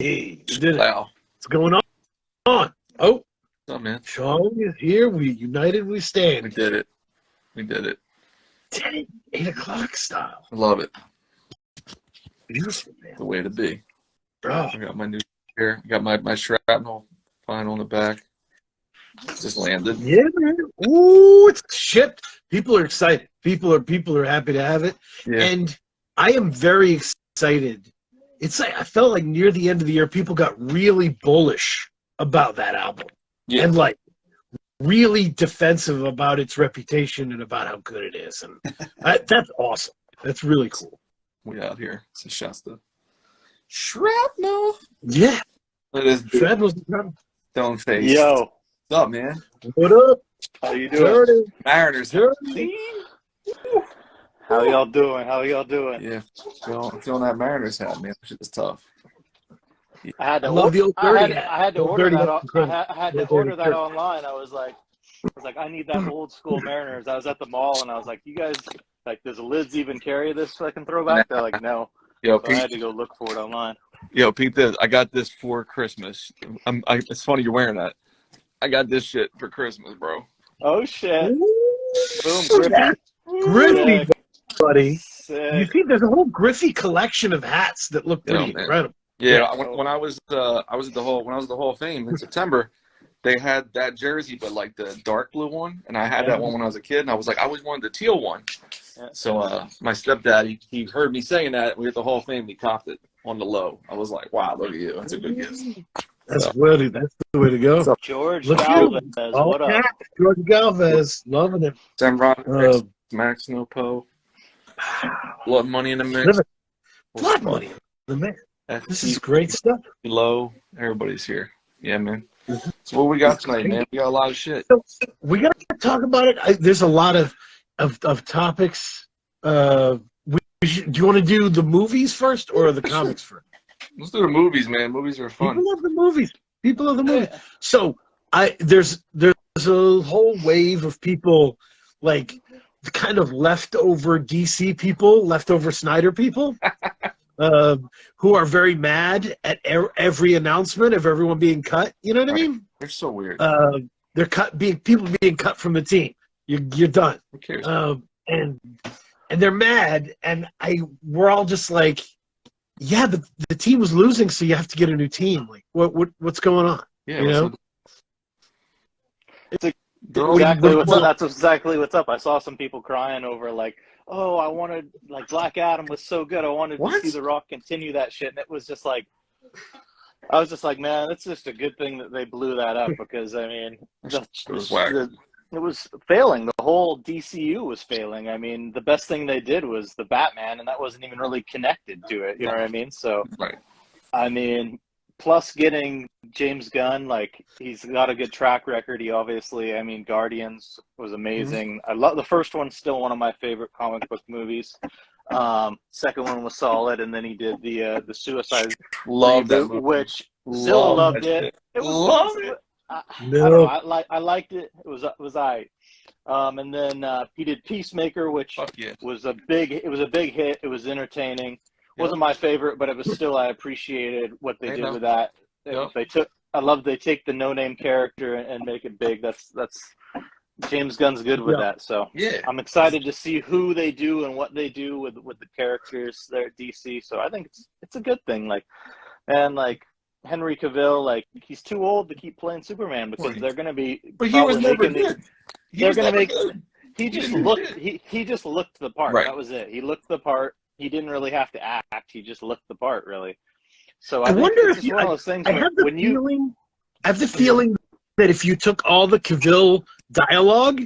we did it. Wow. What's going on? Oh, What's up, man? Chong is here. We united, we stand. We did it. We did it. 8 o'clock style. I love it. Beautiful, man. The way to be. Bro. I got my new here. I got my shrapnel final in the back. Just landed. Yeah, man. Ooh, it's shipped. People are excited. People are happy to have it. Yeah. And I am very excited. It's like I felt like near the end of the year, people got really bullish about that album. Yeah. And like really defensive about its reputation and about how good it is. And that's awesome. That's really cool. We out here. It's a Shasta. Shrapnel. Yeah. It is. Shrapnel's Don't face. Yo. What's up, man? What up? How you doing? Dirty. Mariners. Dirty. How y'all doing? How y'all doing? Yeah. Feeling that Mariners hat, man. Shit is tough. I had to love the old dirty hat. I had to Old order dirty that. hat. I had to order that online. I was like, I need that old school Mariners. I was at the mall and I was like, you guys, like, does Lids even carry this fucking throwback? They're like, no. Yo, So I had to go look for it online. Yo, Pete, this. I got this for Christmas. It's funny you're wearing that. I got this shit for Christmas, bro. Oh shit! Boom, Griffey. Griffey, buddy. Sick. You see, there's a whole Griffey collection of hats that look pretty incredible. Yeah, when I was at the Hall of Fame in September, they had that jersey, but like the dark blue one, and I had that one when I was a kid, and I was like, I always wanted the teal one. Yeah. So my stepdad, he heard me saying that. We at the Hall of Fame, he copped it on the low. I was like, wow, look at you, that's a good gift. That's the way to go. George Look Galvez, all what up? George Galvez, loving it. Sam Rock, Max No Po, Blood Money in the Mix. Blood Money in the Mix. This is great stuff. Low, everybody's here. Yeah, man. So what we got tonight, man? We got a lot of shit. So we got to talk about it. There's a lot of topics. Do you want to do the movies first or the comics first? Let's do the movies, man. Movies are fun. People love the movies. People love the movies. So there's a whole wave of people, like kind of leftover DC people, leftover Snyder people, who are very mad at every announcement of everyone being cut. You know what I mean? They're so weird. They're people being cut from the team. You're done. Who cares? And they're mad, and we're all just like, yeah, the team was losing, so you have to get a new team. Like, what's going on? Yeah, you know? It's exactly what's up. That's exactly what's up. I saw some people crying over like, oh, I wanted, like, Black Adam was so good. I wanted to see The Rock continue that shit, and it was just like, I was just like, man, it's just a good thing that they blew that up because I mean, it was failing. The whole DCU was failing. I mean, the best thing they did was the Batman, and that wasn't even really connected to it. You know what I mean? So, I mean, plus getting James Gunn, like, he's got a good track record. He obviously, I mean, Guardians was amazing. I love the first one's still one of my favorite comic book movies. Second one was solid, and then he did the Suicide Love that movie, which Zilla loved it. Love it. I don't know. I liked it. It was I. And then he did Peacemaker, which was a big hit. It was entertaining. Wasn't my favorite, but it was still, I appreciated what they did with that. They take the no-name character and make it big. That's James Gunn's good with that. So I'm excited to see who they do and what they do with the characters there at DC. So I think it's a good thing. Like Henry Cavill, like, he's too old to keep playing Superman because they're going to be. But he was never good. They're going to make. He just looked the part. Right. That was it. He looked the part. He didn't really have to act. He just looked the part, really. So I wonder if one of those things. I have the feeling that if you took all the Cavill dialogue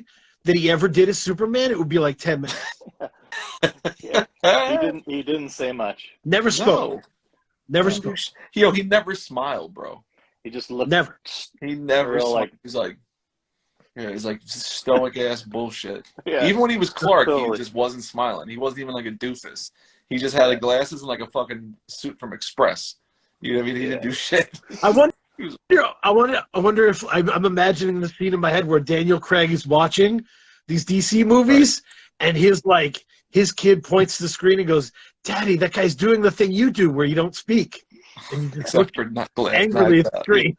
that he ever did as Superman, it would be like 10 minutes. He didn't say much. Never spoke. No. Never spoke. He never smiled, bro. He just looked. Never. He never. He's like stoic ass bullshit. Yeah. Even when he was Clark, he just wasn't smiling. He wasn't even like a doofus. He just had the glasses and like a fucking suit from Express. You know what I mean? He didn't do shit. I wonder if I'm imagining the scene in my head where Daniel Craig is watching these DC movies, and his kid points to the screen and goes, "Daddy, that guy's doing the thing you do where you don't speak." And you just Except for not glad. angrily at the screen.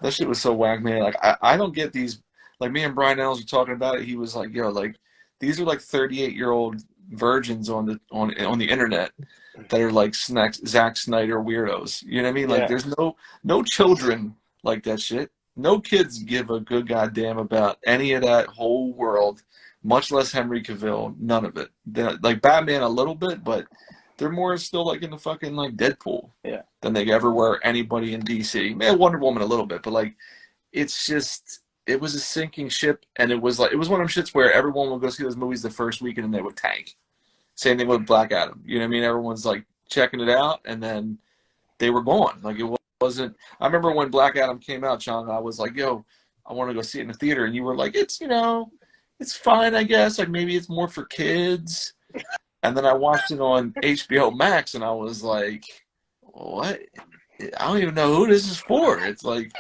That shit was so whack, man. Like I don't get these. Like me and Brian Ellis were talking about it. He was like, "Yo, like these are like 38-year-old virgins on the internet that are like Zack Snyder weirdos." You know what I mean? Like there's no children like that shit. No kids give a good goddamn about any of that whole world, much less Henry Cavill. None of it. Like Batman a little bit, but they're more still like in the fucking like Deadpool than they ever were anybody in DC. Man, Wonder Woman a little bit, but like it's just it was a sinking ship, and it was one of them shits where everyone would go see those movies the first weekend and they would tank. Same thing with Black Adam. You know what I mean? Everyone's like checking it out, and then they were gone. Like it wasn't. I remember when Black Adam came out, Chong. I was like, "Yo, I want to go see it in the theater," and you were like, "It's it's fine, I guess. Like maybe it's more for kids." And then I watched it on HBO Max, and I was like, "What? I don't even know who this is for." It's like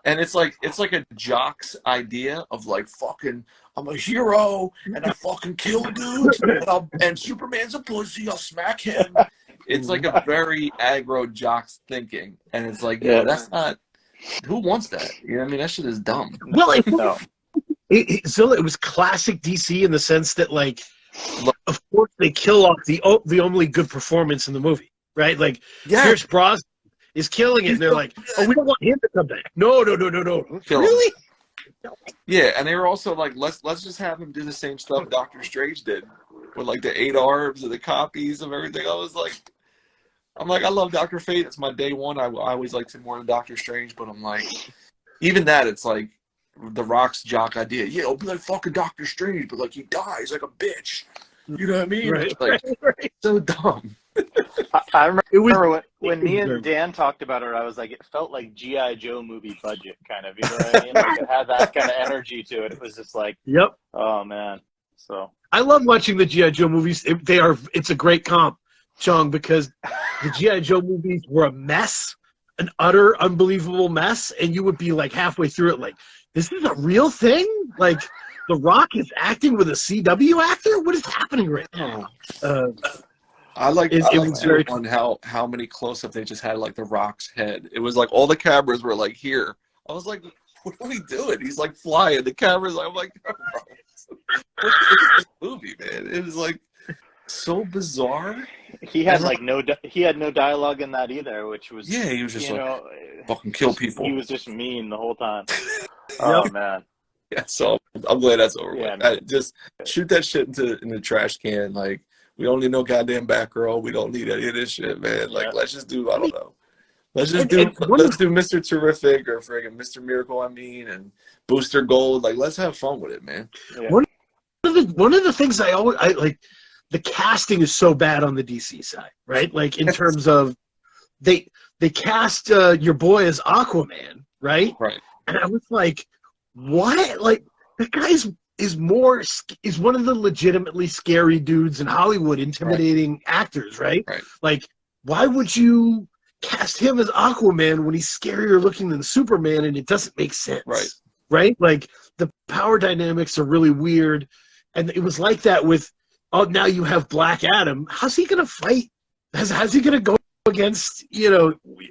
a jock's idea of like fucking. I'm a hero, and I fucking kill dudes, and Superman's a pussy. I'll smack him. It's like a very aggro jock's thinking, and it's like, yo, that's not. Who wants that? You know what I mean? That shit is dumb. Well, Zilla, it was classic DC in the sense that, like, of course they kill off the only good performance in the movie, right? Like, Pierce Brosnan is killing it, and they're like, "Oh, we don't want him to come back." No. Really? Yeah, and they were also like, let's just have him do the same stuff Doctor Strange did with like the 8 arms and the copies of everything. I'm like, I love Dr. Fate. It's my day one. I always liked him more than Doctor Strange, but I'm like, even that, it's like the Rock's jock idea. Yeah, it'll be like fucking Doctor Strange, but like he dies like a bitch. You know what I mean? Right, like, right. So dumb. I remember when me and Dan talked about it, I was like, it felt like G.I. Joe movie budget, kind of. You know what I mean? Like it had that kind of energy to it. It was just like, oh man. So I love watching the G.I. Joe movies. It's a great comp, Chong, because the G.I. Joe movies were a mess, an utter unbelievable mess, and you would be like halfway through it, like, this is a real thing? Like, The Rock is acting with a CW actor? What is happening right now? I like how many close-ups they just had like The Rock's head. It was like all the cameras were like here. I was like, what are we doing? He's like flying. The cameras. I'm like, what is this movie, man? It was like so bizarre. He had no dialogue in that either, which was he was just fucking kill people. He was just mean the whole time. Oh man. Yeah, so I'm glad that's over with. Just shoot that shit in the trash can. Like, we don't need no goddamn Batgirl. We don't need any of this shit, man. Like, let's just do, I don't know. Let's do Mr. Terrific or friggin' Mr. Miracle, and Booster Gold. Like, let's have fun with it, man. Yeah. One of the things I like, the casting is so bad on the DC side, right? Like, in terms of, they cast your boy as Aquaman, right? Right. And I was like, what? Like, that guy is one of the legitimately scary dudes in Hollywood, intimidating actors, right? Like, why would you cast him as Aquaman when he's scarier looking than Superman, and it doesn't make sense, right? Like, the power dynamics are really weird, and it was like that with, now you have Black Adam. How's he gonna fight? How's he gonna go against Shazam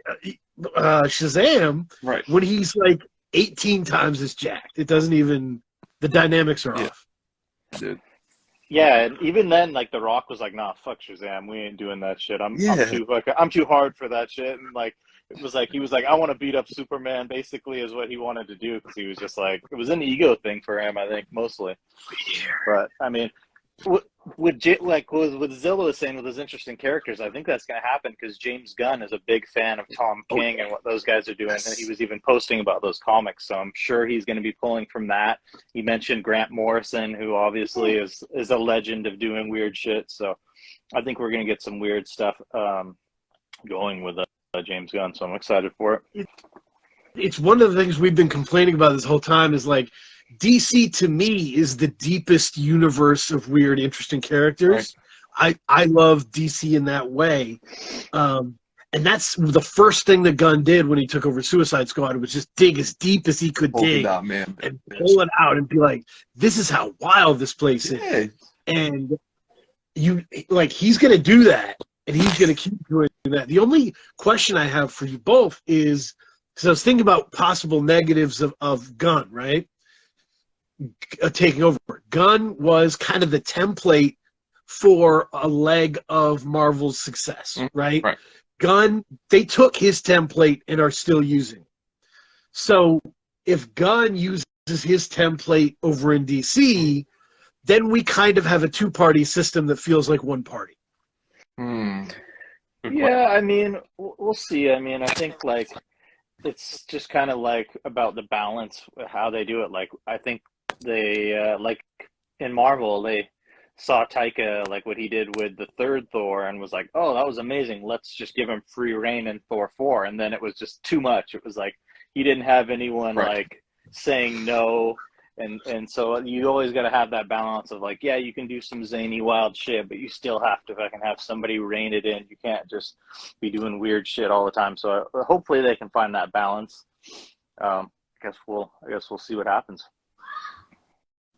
when he's like 18 times as jacked? It doesn't even, the dynamics are off. Dude. Yeah, and even then, like, The Rock was like, "Nah, fuck Shazam, we ain't doing that shit. I'm too hard for that shit." And like, it was like he was like, "I want to beat up Superman," basically, is what he wanted to do, because he was just like, it was an ego thing for him, I think, mostly. But I mean, what Zilla was saying with those interesting characters, I think that's going to happen because James Gunn is a big fan of Tom King and what those guys are doing, and he was even posting about those comics, so I'm sure he's going to be pulling from that. He mentioned Grant Morrison, who obviously is a legend of doing weird shit, so I think we're going to get some weird stuff going with James Gunn, so I'm excited for it. It's one of the things we've been complaining about this whole time is, like, DC to me is the deepest universe of weird, interesting characters. Right. I love DC in that way. And that's the first thing that Gunn did when he took over Suicide Squad, was just dig as deep as he could dig and pull it out and be like, this is how wild this place is. And he's going to do that. and he's going to keep doing that. The only question I have for you both is, because I was thinking about possible negatives of Gunn, right? Taking over. Gunn was kind of the template for a leg of Marvel's success, right? Right. Gunn, they took his template and are still using it. So if Gunn uses his template over in DC, then we kind of have a two-party system that feels like one party. Yeah, I mean, we'll see. I mean, I think like it's just kind of like about the balance, how they do it. Like I think they like in Marvel, they saw Taika, like what he did with the third Thor, and was like, oh, that was amazing. Let's just give him free reign in Thor 4. And then it was just too much. It was like he didn't have anyone like saying no. And so you always got to have that balance of like, yeah, you can do some zany, wild shit, but you still have to fucking have somebody rein it in. You can't just be doing weird shit all the time. So hopefully they can find that balance. I guess we'll see what happens.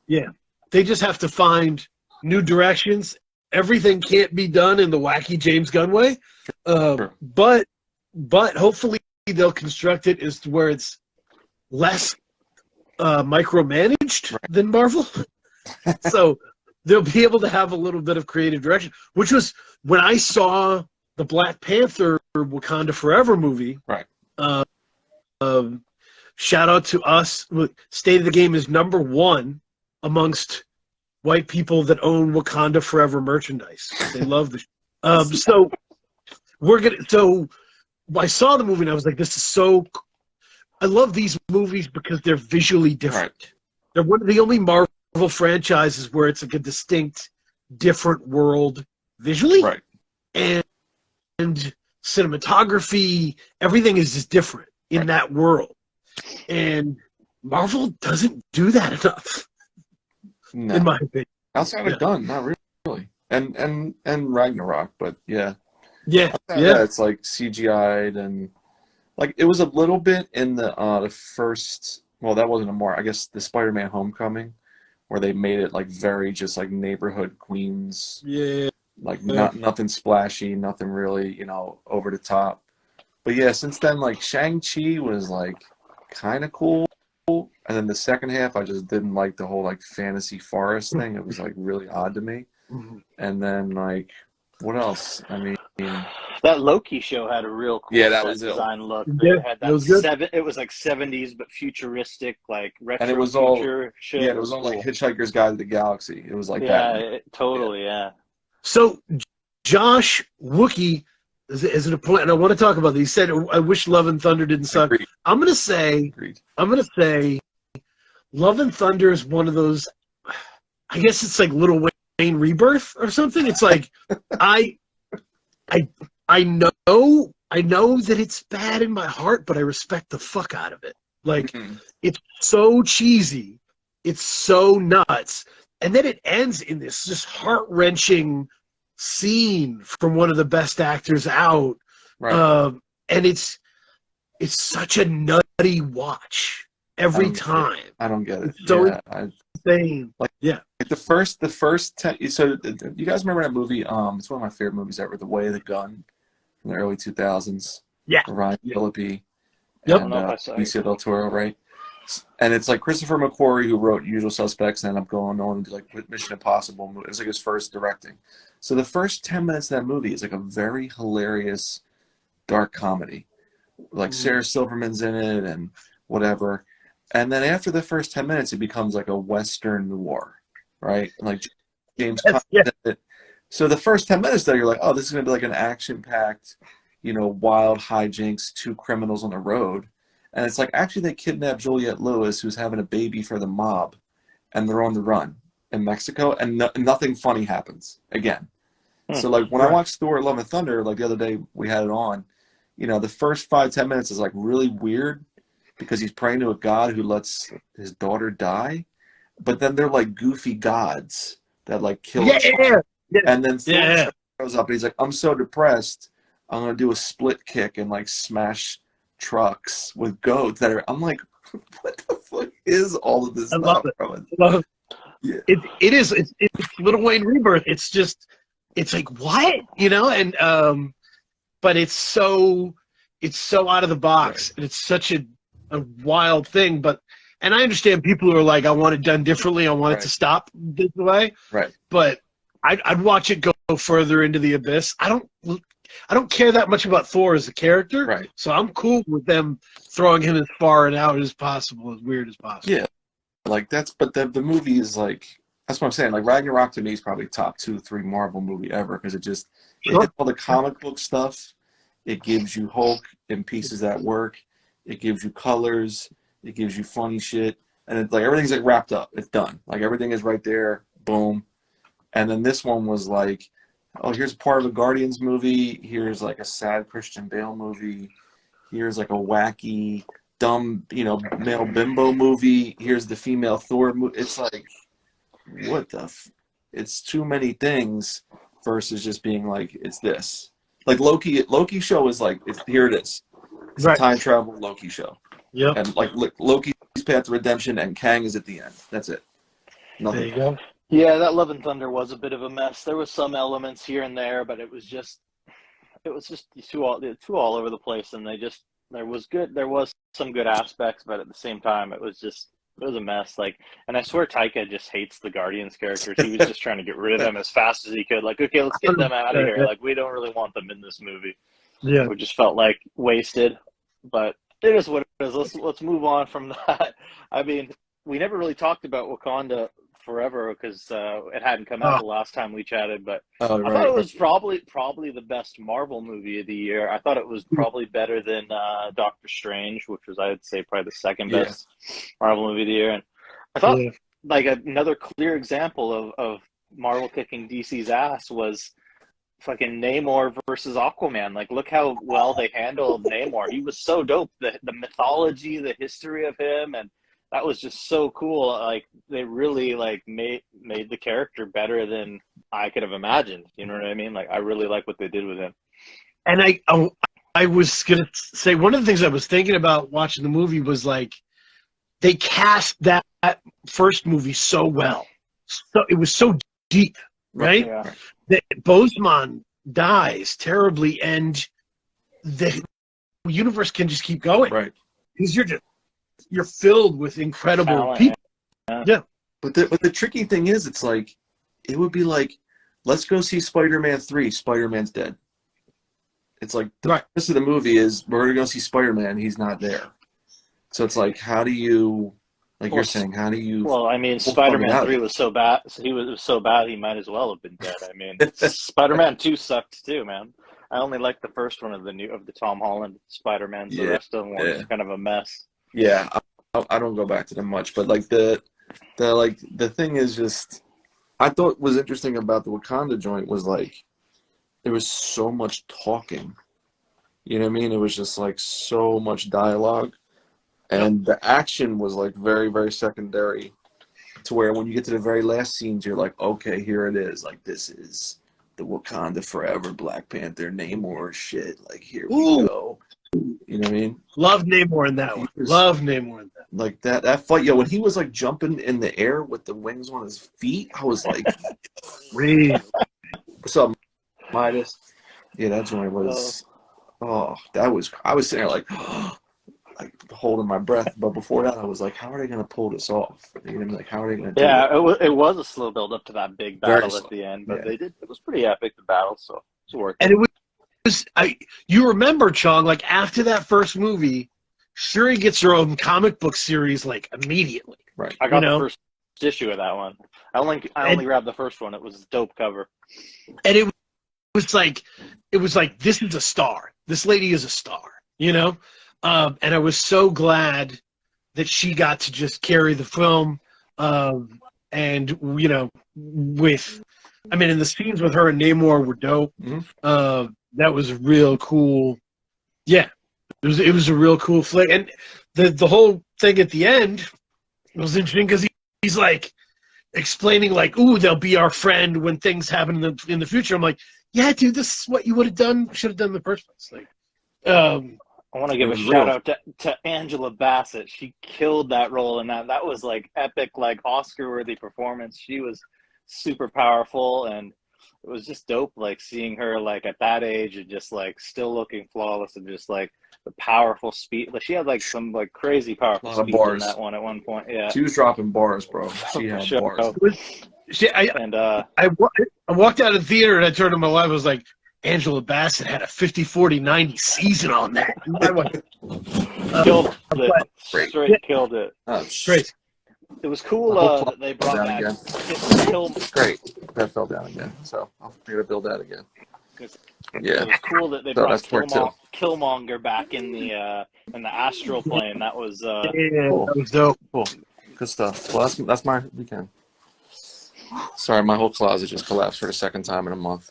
Yeah, they just have to find new directions. Everything can't be done in the wacky James Gunn way, but hopefully they'll construct it as to where it's less micromanaged than Marvel. So they'll be able to have a little bit of creative direction, which was when I saw the Black Panther Wakanda Forever movie. Right. Shout out to us. State of the Game is #1 amongst white people that own Wakanda Forever merchandise. They love the so I saw the movie and I was like, this is so I love these movies because they're visually different. Right. They're one of the only Marvel franchises where it's like a distinct, different world visually. Right. And cinematography, everything is just different in that world. And Marvel doesn't do that enough, in my opinion. Outside of Gunn, not really. And Ragnarok, but yeah. Yeah. It's like CGI'd and like it was a little bit in the first. Well, that wasn't I guess the Spider-Man Homecoming, where they made it like very just like neighborhood Queens. Yeah. Like nothing splashy, nothing really over the top. But yeah, since then like Shang-Chi was like kind of cool, and then the second half I just didn't like the whole like fantasy forest thing. It was like really odd to me. And then like what else? I mean. That Loki show had a real cool that was design look. Yeah, it had that it was like 70s but futuristic, like retro. And it was future shit. Yeah, it was all like Hitchhiker's Guide to the Galaxy. It was like that. Totally, yeah. So Josh Wookie is at a point, and I want to talk about this. He said, "I wish Love and Thunder didn't suck." Agreed. I'm gonna say, Love and Thunder is one of those. I guess it's like Little Wayne Rebirth or something. It's like I know that it's bad in my heart, but I respect the fuck out of it. Like it's so cheesy, it's so nuts, and then it ends in this just heart-wrenching scene from one of the best actors out, and it's such a nutty watch every time. I don't get it. It's so insane. Like the first 10. So you guys remember that movie? It's one of my favorite movies ever, The Way of the Gun, in the early 2000s. Yeah. Ryan Phillippe. Yep. And Benicio del Toro, right? And it's like Christopher McQuarrie, who wrote Usual Suspects, and ended up going on to like Mission Impossible. It was like his first directing. So the first 10 minutes of that movie is like a very hilarious, dark comedy. Like Sarah Silverman's in it and whatever. And then after the first 10 minutes, it becomes like a Western noir, right? Like James Caan. So the first 10 minutes, though, you're like, oh, this is going to be like an action-packed, wild hijinks, 2 criminals on the road. And it's like, actually, they kidnapped Juliette Lewis, who's having a baby for the mob, and they're on the run in Mexico, and nothing funny happens again. So, like, when I watched Thor: Love and Thunder, like the other day we had it on, the first 5-10 minutes is like really weird because he's praying to a god who lets his daughter die, but then they're like goofy gods that like kill him. And then Thor goes up and he's like, I'm so depressed, I'm going to do a split kick and like smash trucks with goats that are, I'm like, what the fuck is all of this? I love it. Yeah. It's Little Wayne Rebirth. It's just it's like, what? And but it's so out of the box, and it's such a wild thing. And I understand people who are like, I want it done differently, I want it to stop this way. Right. But I'd watch it go further into the abyss. I don't care that much about Thor as a character. Right. So I'm cool with them throwing him as far and out as possible, as weird as possible. Yeah. Like but the movie is like, that's what I'm saying. Like Ragnarok to me is probably top 2-3 Marvel movie ever, because it hits all the comic book stuff. It gives you Hulk in pieces that work. It gives you colors. It gives you funny shit, and it's like everything's like wrapped up. It's done. Like everything is right there. Boom. And then this one was like, oh, here's part of a Guardians movie. Here's like a sad Christian Bale movie. Here's like a wacky, dumb, male bimbo movie. Here's the female Thor movie. It's like, what the? It's too many things versus just being like, it's this. Like Loki show is like, here it is. It's a time travel Loki show. Yep. And like Loki's path to redemption, and Kang is at the end. That's it. Nothing. There you go. Yeah, that Love and Thunder was a bit of a mess. There was some elements here and there, but it was just too all over the place. And there was some good aspects, but at the same time, it was a mess. Like, and I swear Taika just hates the Guardians characters. He was just trying to get rid of them as fast as he could. Like, okay, let's get them out of here. Like, we don't really want them in this movie. Yeah. We just felt like wasted, but it is what it is. Let's move on from that. I mean, we never really talked about Wakanda Forever because it hadn't come out the last time we chatted. But I thought it was probably the best Marvel movie of the year. I thought it was probably better than Doctor Strange, which was, I'd say, probably the second best Marvel movie of the year. And I thought like another clear example of Marvel kicking DC's ass was fucking Namor versus Aquaman. Like, look how well they handled Namor. He was so dope. The mythology, the history of him, and that was just so cool. Like, they really like made the character better than I could have imagined. You know what I mean? Like, I really like what they did with him. And I was gonna say, one of the things I was thinking about watching the movie was like, they cast that first movie so well. So it was so deep, right? Yeah. That Boseman dies terribly, and the universe can just keep going, right? Because you're filled with incredible people. Yeah. But the tricky thing is, it's like, it would be like, let's go see Spider-Man 3. Spider-Man's dead. It's like the rest of the movie is, we're gonna go see Spider-Man. He's not there. So it's like, how do you? Like you're saying, how do you? Well, I mean, Spider-Man 3 was so bad. He was so bad, he might as well have been dead. I mean, Spider-Man 2 sucked too, man. I only liked the first one of the Tom Holland Spider-Man. So the rest of them were kind of a mess. Yeah, I don't go back to them much, but like the thing is just, I thought was interesting about the Wakanda joint was like, there was so much talking. You know what I mean? It was just like so much dialogue. And the action was like very, very secondary, to where when you get to the very last scenes, you're like, okay, here it is. Like, this is the Wakanda Forever Black Panther Namor shit. Like, here we go. You know what I mean? Love Namor in that one. Love Namor in that. Like that fight, when he was like jumping in the air with the wings on his feet, I was like, what's up, Midas? Yeah, that joint was, I was sitting there like, like holding my breath. But before that, I was like, how are they going to pull this off? You know what I mean? Like, how are they going to do it? It was a slow build up to that big battle at the end, but they did. It was pretty epic, the battle, so it's worth it. And it was, you remember, Chong, like after that first movie, Shuri gets her own comic book series like immediately. Right. I got the first issue of that one. I only grabbed the first one. It was a dope cover. And it was like this is a star. This lady is a star, you know? And I was so glad that she got to just carry the film. And, you know, and the scenes with her and Namor were dope. Mm-hmm. That was real cool. Yeah, it was a real cool flick. And the whole thing at the end was interesting because he's like explaining like, ooh, they'll be our friend when things happen in the future. I'm like, yeah, dude, this is what you should have done in the first place. Like, I want to give a shout out to Angela Bassett. She killed that role, and that was like epic, like Oscar-worthy performance. She was super powerful, and it was just dope, like seeing her like at that age and just like still looking flawless and just like the powerful speed. Like she had like some like crazy powerful speed in that one at one point. Yeah, she was dropping bars, bro. She had bars. I walked out of the theater and I turned to my wife. I was like, Angela Bassett had a 50-40-90 season on that. Killed it. Straight killed it. Great. It was cool that they brought back Great. That fell down again. So I'll figure to build that again. Yeah. It was cool that they brought Killmonger back in the astral plane. That was cool. That was dope. Cool. Good stuff. Well, that's my weekend. Sorry, my whole closet just collapsed for the second time in a month.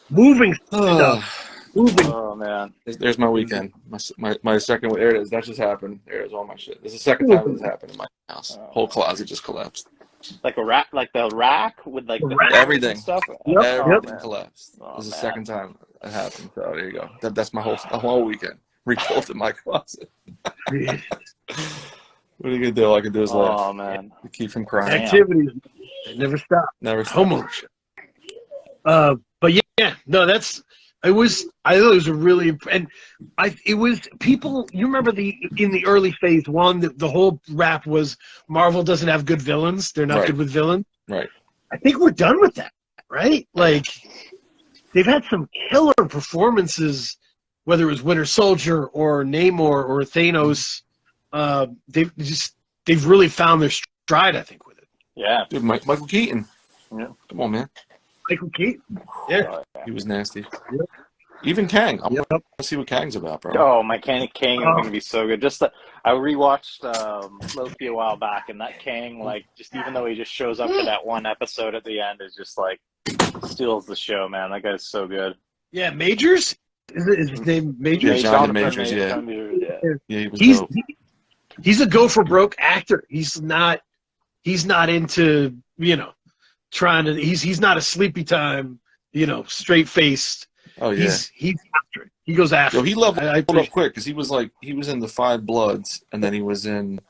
Moving stuff. Moving. Oh man. There's my weekend. My second. There it is. That just happened. There's all my shit. This is the second time this happened in my house. Whole closet just collapsed. Like a rack, like the rack with like the everything stuff. Yep. Everything collapsed. This is the second time it happened. So there you go. That's my whole weekend. Rebuilt in my closet. What are you gonna do? All I can do is laugh. Oh man. Keep from crying. Activities never stop. Never stop. Homeownership. But yeah, no, I thought it was a really, and it was people. You remember in the early phase one, the whole rap was Marvel doesn't have good villains. They're not good with villains. Right. I think we're done with that, right? Like they've had some killer performances, whether it was Winter Soldier or Namor or Thanos. They've really found their stride, I think, with it. Yeah, dude, Michael Keaton. Yeah, come on, man. Michael Keaton. Yeah, he was nasty. Yep. Even Kang. I'm gonna see what Kang's about, bro. Oh, my Kang is gonna be so good. I rewatched Loki a while back, and that Kang, like, just even though he just shows up for that one episode at the end, is just like steals the show, man. That guy's so good. Yeah, Majors. Is his name Majors? Yeah, Jonathan Majors. Yeah, he was dope. He's a go for broke actor. He's not into trying to. He's not a sleepy time. Straight faced. Oh yeah. He's after it. He goes after. Yo, he leveled up quick because he was in the Five Bloods, and then he was in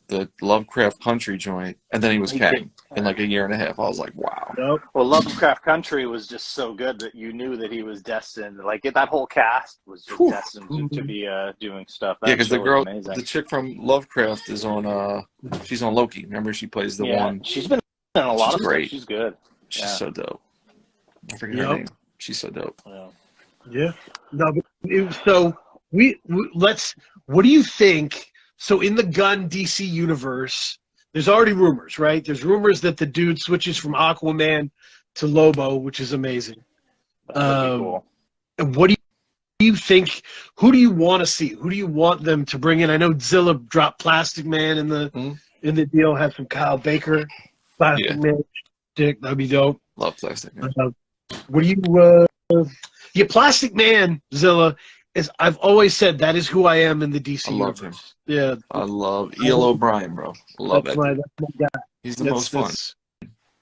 the Lovecraft Country joint, and then he was Kang in like a year and a half. I was like, wow. Nope. Well, Lovecraft Country was just so good that you knew that he was destined. Like that whole cast was just destined to be doing stuff. Yeah, because the girl, the chick from Lovecraft is on. She's on Loki. Remember, she plays the one. She's been in a lot of stuff. She's good. She's so dope. I forget her name. She's so dope. Yeah. No, but what do you think? So in the Gunn DC universe, there's already rumors, right? There's rumors that the dude switches from Aquaman to Lobo, which is amazing. That'd be cool. And what do you think? Who do you want to see? Who do you want them to bring in? I know Zilla dropped Plastic Man in the deal. Have some Kyle Baker, Plastic Man. Dick, that'd be dope. Love Plastic Man. What do you? Plastic Man, Zilla. I've always said that is who I am in the DC universe. Him. Yeah, I love E.L. O'Brien, bro. Love it. That's my guy. He's the most fun.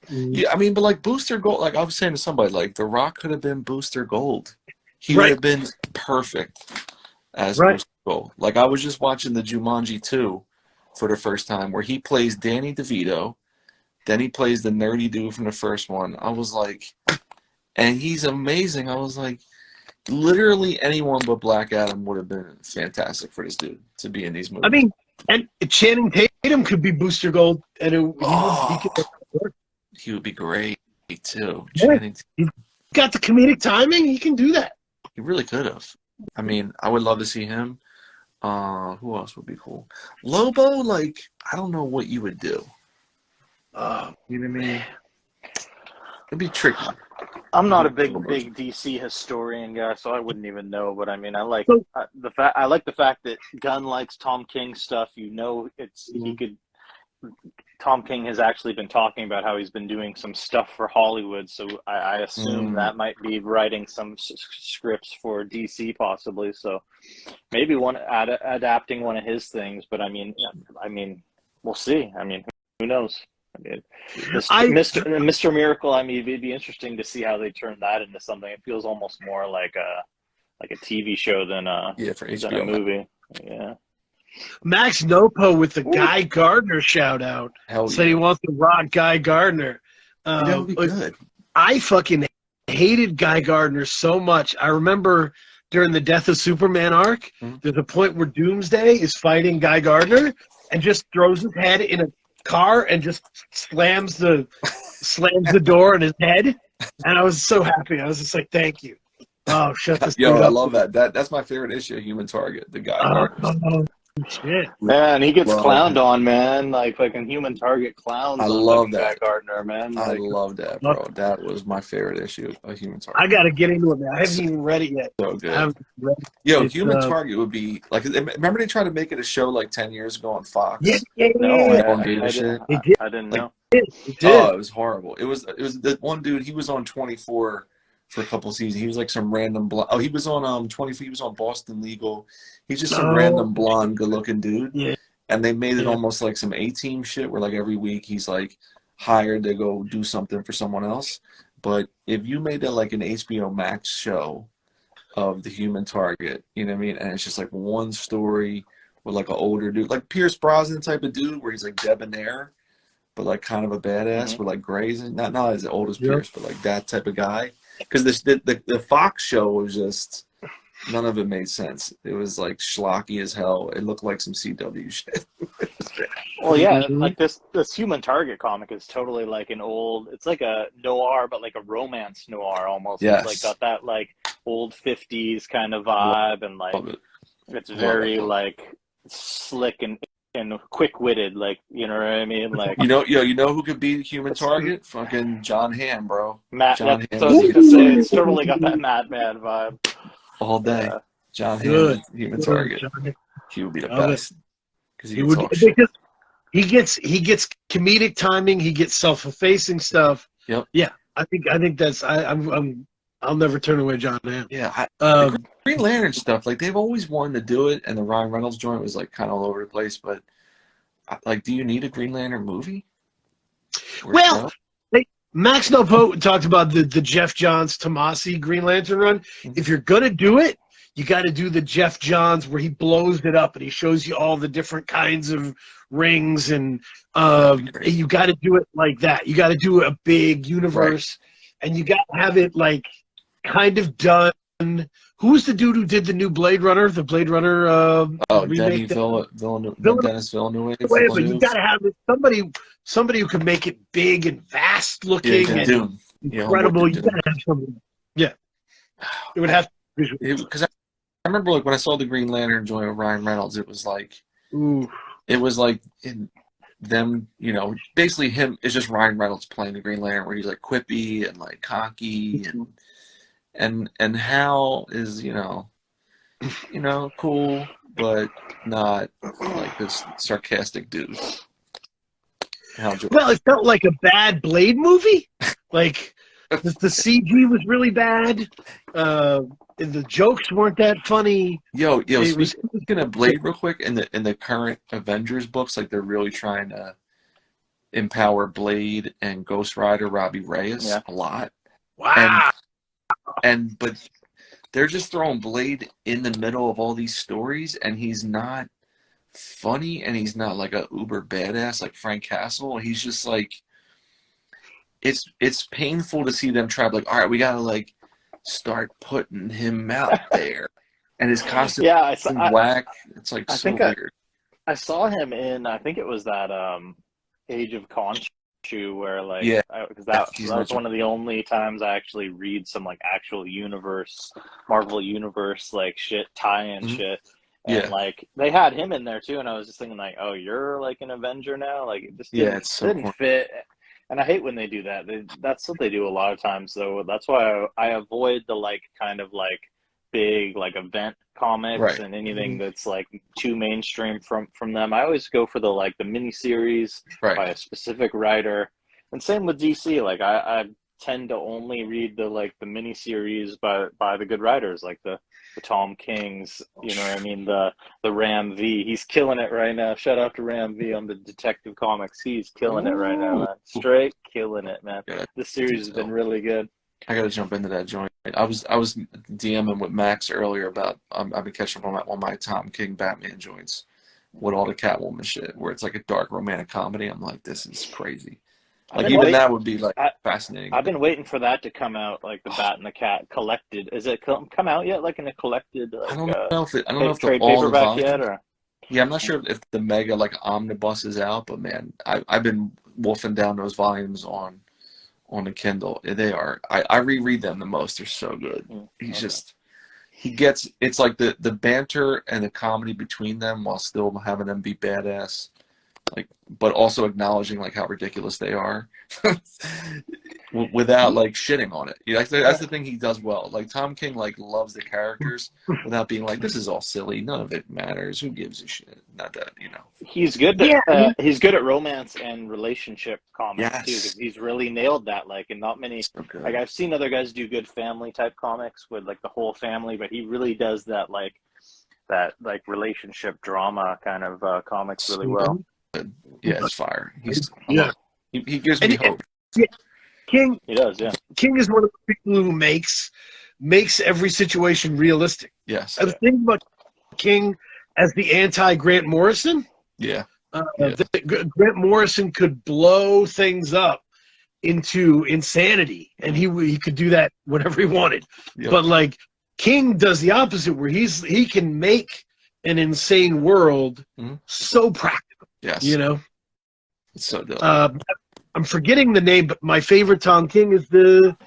Yeah, I mean, but like Booster Gold, like I was saying to somebody, like The Rock could have been Booster Gold. He would have been perfect as Booster Gold. Like I was just watching the Jumanji 2 for the first time, where he plays Danny DeVito, then he plays the nerdy dude from the first one. I was like, and he's amazing. I was like, literally anyone but Black Adam would have been fantastic for this dude to be in these movies. I mean, and Channing Tatum could be Booster Gold, and he would be great too. Yeah, he's got the comedic timing. He can do that. He really could have. I mean, I would love to see him. Who else would be cool? Lobo, like, I don't know what you would do. You know what I mean? It'd be tricky. I'm not a big DC historian guy, so I wouldn't even know. But I mean, I like the fact that Gunn likes Tom King stuff. He could. Tom King has actually been talking about how he's been doing some stuff for Hollywood, so I assume that might be writing some scripts for DC possibly. So maybe adapting one of his things. But I mean, we'll see. I mean, who knows? I mean, Mr. Miracle. I mean, it'd be interesting to see how they turn that into something. It feels almost more like a TV show than a for HBO movie. Yeah. Max Nopo with the Guy Gardner shout out. Said he wants to rock Guy Gardner. That would be good. I fucking hated Guy Gardner so much. I remember during the Death of Superman arc, there's a point where Doomsday is fighting Guy Gardner and just throws his head in a car and just slams the door on his head. And I was so happy. I was just like, thank you. Oh, shut this Yo, up. I love that. That's my favorite issue of Human Target, the Guy Gardner. Shit. Man, he gets clowned on, man. Like fucking Human Target clowns. I love that. Guy Gardner, man. I love that, bro. That was my favorite issue of Human Target. I gotta get into it, man. I haven't even read it yet. So good. Yo, Human Target would be like. Remember they tried to make it a show like 10 years ago on Fox. Yeah. I didn't know. It did. Oh, it was horrible. It was the one dude. He was on 24 for a couple seasons. He was like some random blonde. Oh, he was on 24. He was on Boston Legal. He's just some random blonde, good-looking dude. Yeah. And they made it almost like some A-Team shit, where like every week he's like hired to go do something for someone else. But if you made it like an HBO Max show of the Human Target, you know what I mean? And it's just like one story with like an older dude, like Pierce Brosnan type of dude, where he's like debonair, but like kind of a badass with like grays, and not as old as Pierce, but like that type of guy. Because the Fox show was just, none of it made sense. It was like schlocky as hell. It looked like some CW shit. Well, yeah, like this Human Target comic is totally like an old. It's like a noir, but like a romance noir almost. Yes. It's like got that like old 50s kind of vibe, and like it's very like slick and quick-witted, like, you know what I mean? Like, you know who could be Human Target? Fucking John Hamm, bro. John Hamm. So it's totally got that Madman vibe. All day. John Hamm, Human Target. He would be the best. Because he gets comedic timing. He gets self-effacing stuff. Yep. Yeah, I think that's I'll never turn away John Hamm. Yeah, Green Lantern stuff, like they've always wanted to do it, and the Ryan Reynolds joint was like kind of all over the place. But like, do you need a Green Lantern movie? Well, Max Nopo talked about the Jeff Johns Tomasi Green Lantern run. If you're gonna do it, you got to do the Jeff Johns where he blows it up and he shows you all the different kinds of rings, and you got to do it like that. You got to do a big universe, and you got to have it like kind of done. Who's the dude who did the new Blade Runner? The Blade Runner remake? Dennis Villeneuve. But you got to have it, somebody who can make it big and vast looking and incredible. You got to have somebody. Yeah, it would have to. Because I remember, like, when I saw the Green Lantern joint with Ryan Reynolds, it was like, them, basically him. It's just Ryan Reynolds playing the Green Lantern, where he's like quippy and like cocky and Hal is cool, but not like this sarcastic dude. Well, it felt like a bad Blade movie. Like the CG was really bad. The jokes weren't that funny. Yo, speaking of Blade real quick, in the current Avengers books, like they're really trying to empower Blade and Ghost Rider Robbie Reyes a lot. Wow. But they're just throwing Blade in the middle of all these stories, and he's not funny, and he's not like a uber badass like Frank Castle. He's just like, it's painful to see them try, like, all right, we gotta like start putting him out there, and his costume whack. It's like weird. I saw him in, I think it was that Age of Khonshu, where like, because that was one of the only times I actually read some like actual Marvel universe like shit tie-in shit. And like they had him in there too, and I was just thinking like, oh, you're like an Avenger now? Like it just didn't fit. And I hate when they do that. That's what they do a lot of times, though. That's why I avoid the like kind of like big like event comics and anything that's like too mainstream from them. I always go for the like the miniseries by a specific writer. And same with DC. Like I tend to only read the like the miniseries by the good writers, like the Tom Kings, you know what I mean? The Ram V. He's killing it right now. Shout out to Ram V on the Detective Comics. He's killing it right now, man. Straight killing it, man. This series has been really good. I gotta jump into that joint. I was DMing with Max earlier about I've been catching up on my Tom King Batman joints, with all the Catwoman shit, where it's like a dark romantic comedy. I'm like, this is crazy. Like even that would be like fascinating. I've been waiting for that to come out, like the Bat and the Cat collected. Is it come out yet? Like in a collected? Like, I don't know if trade all the paperback volumes yet, or yeah, I'm not sure if the mega like omnibus is out, but man, I've been wolfing down those volumes on the Kindle. They are. I reread them the most. They're so good. He's just he gets it's like the banter and the comedy between them while still having them be badass. Like, but also acknowledging like how ridiculous they are, without like shitting on it. That's the thing he does well. Like Tom King like loves the characters without being like, this is all silly. None of it matters. Who gives a shit? Not that He's good. He's good at romance and relationship comics too. Because he's really nailed that. Like, and not many. Like I've seen other guys do good family type comics with like the whole family, but he really does that like relationship drama kind of comics really well. Yeah, it's fire. He gives me hope. King, he does. Yeah, King is one of the people who makes every situation realistic. Yes, I was thinking about King as the anti-Grant Morrison. Yeah, Grant Morrison could blow things up into insanity, and he could do that whenever he wanted. Yep. But like King does the opposite, where he can make an insane world so practical. Yes. It's so dope. I'm forgetting the name, but my favorite Tom King is the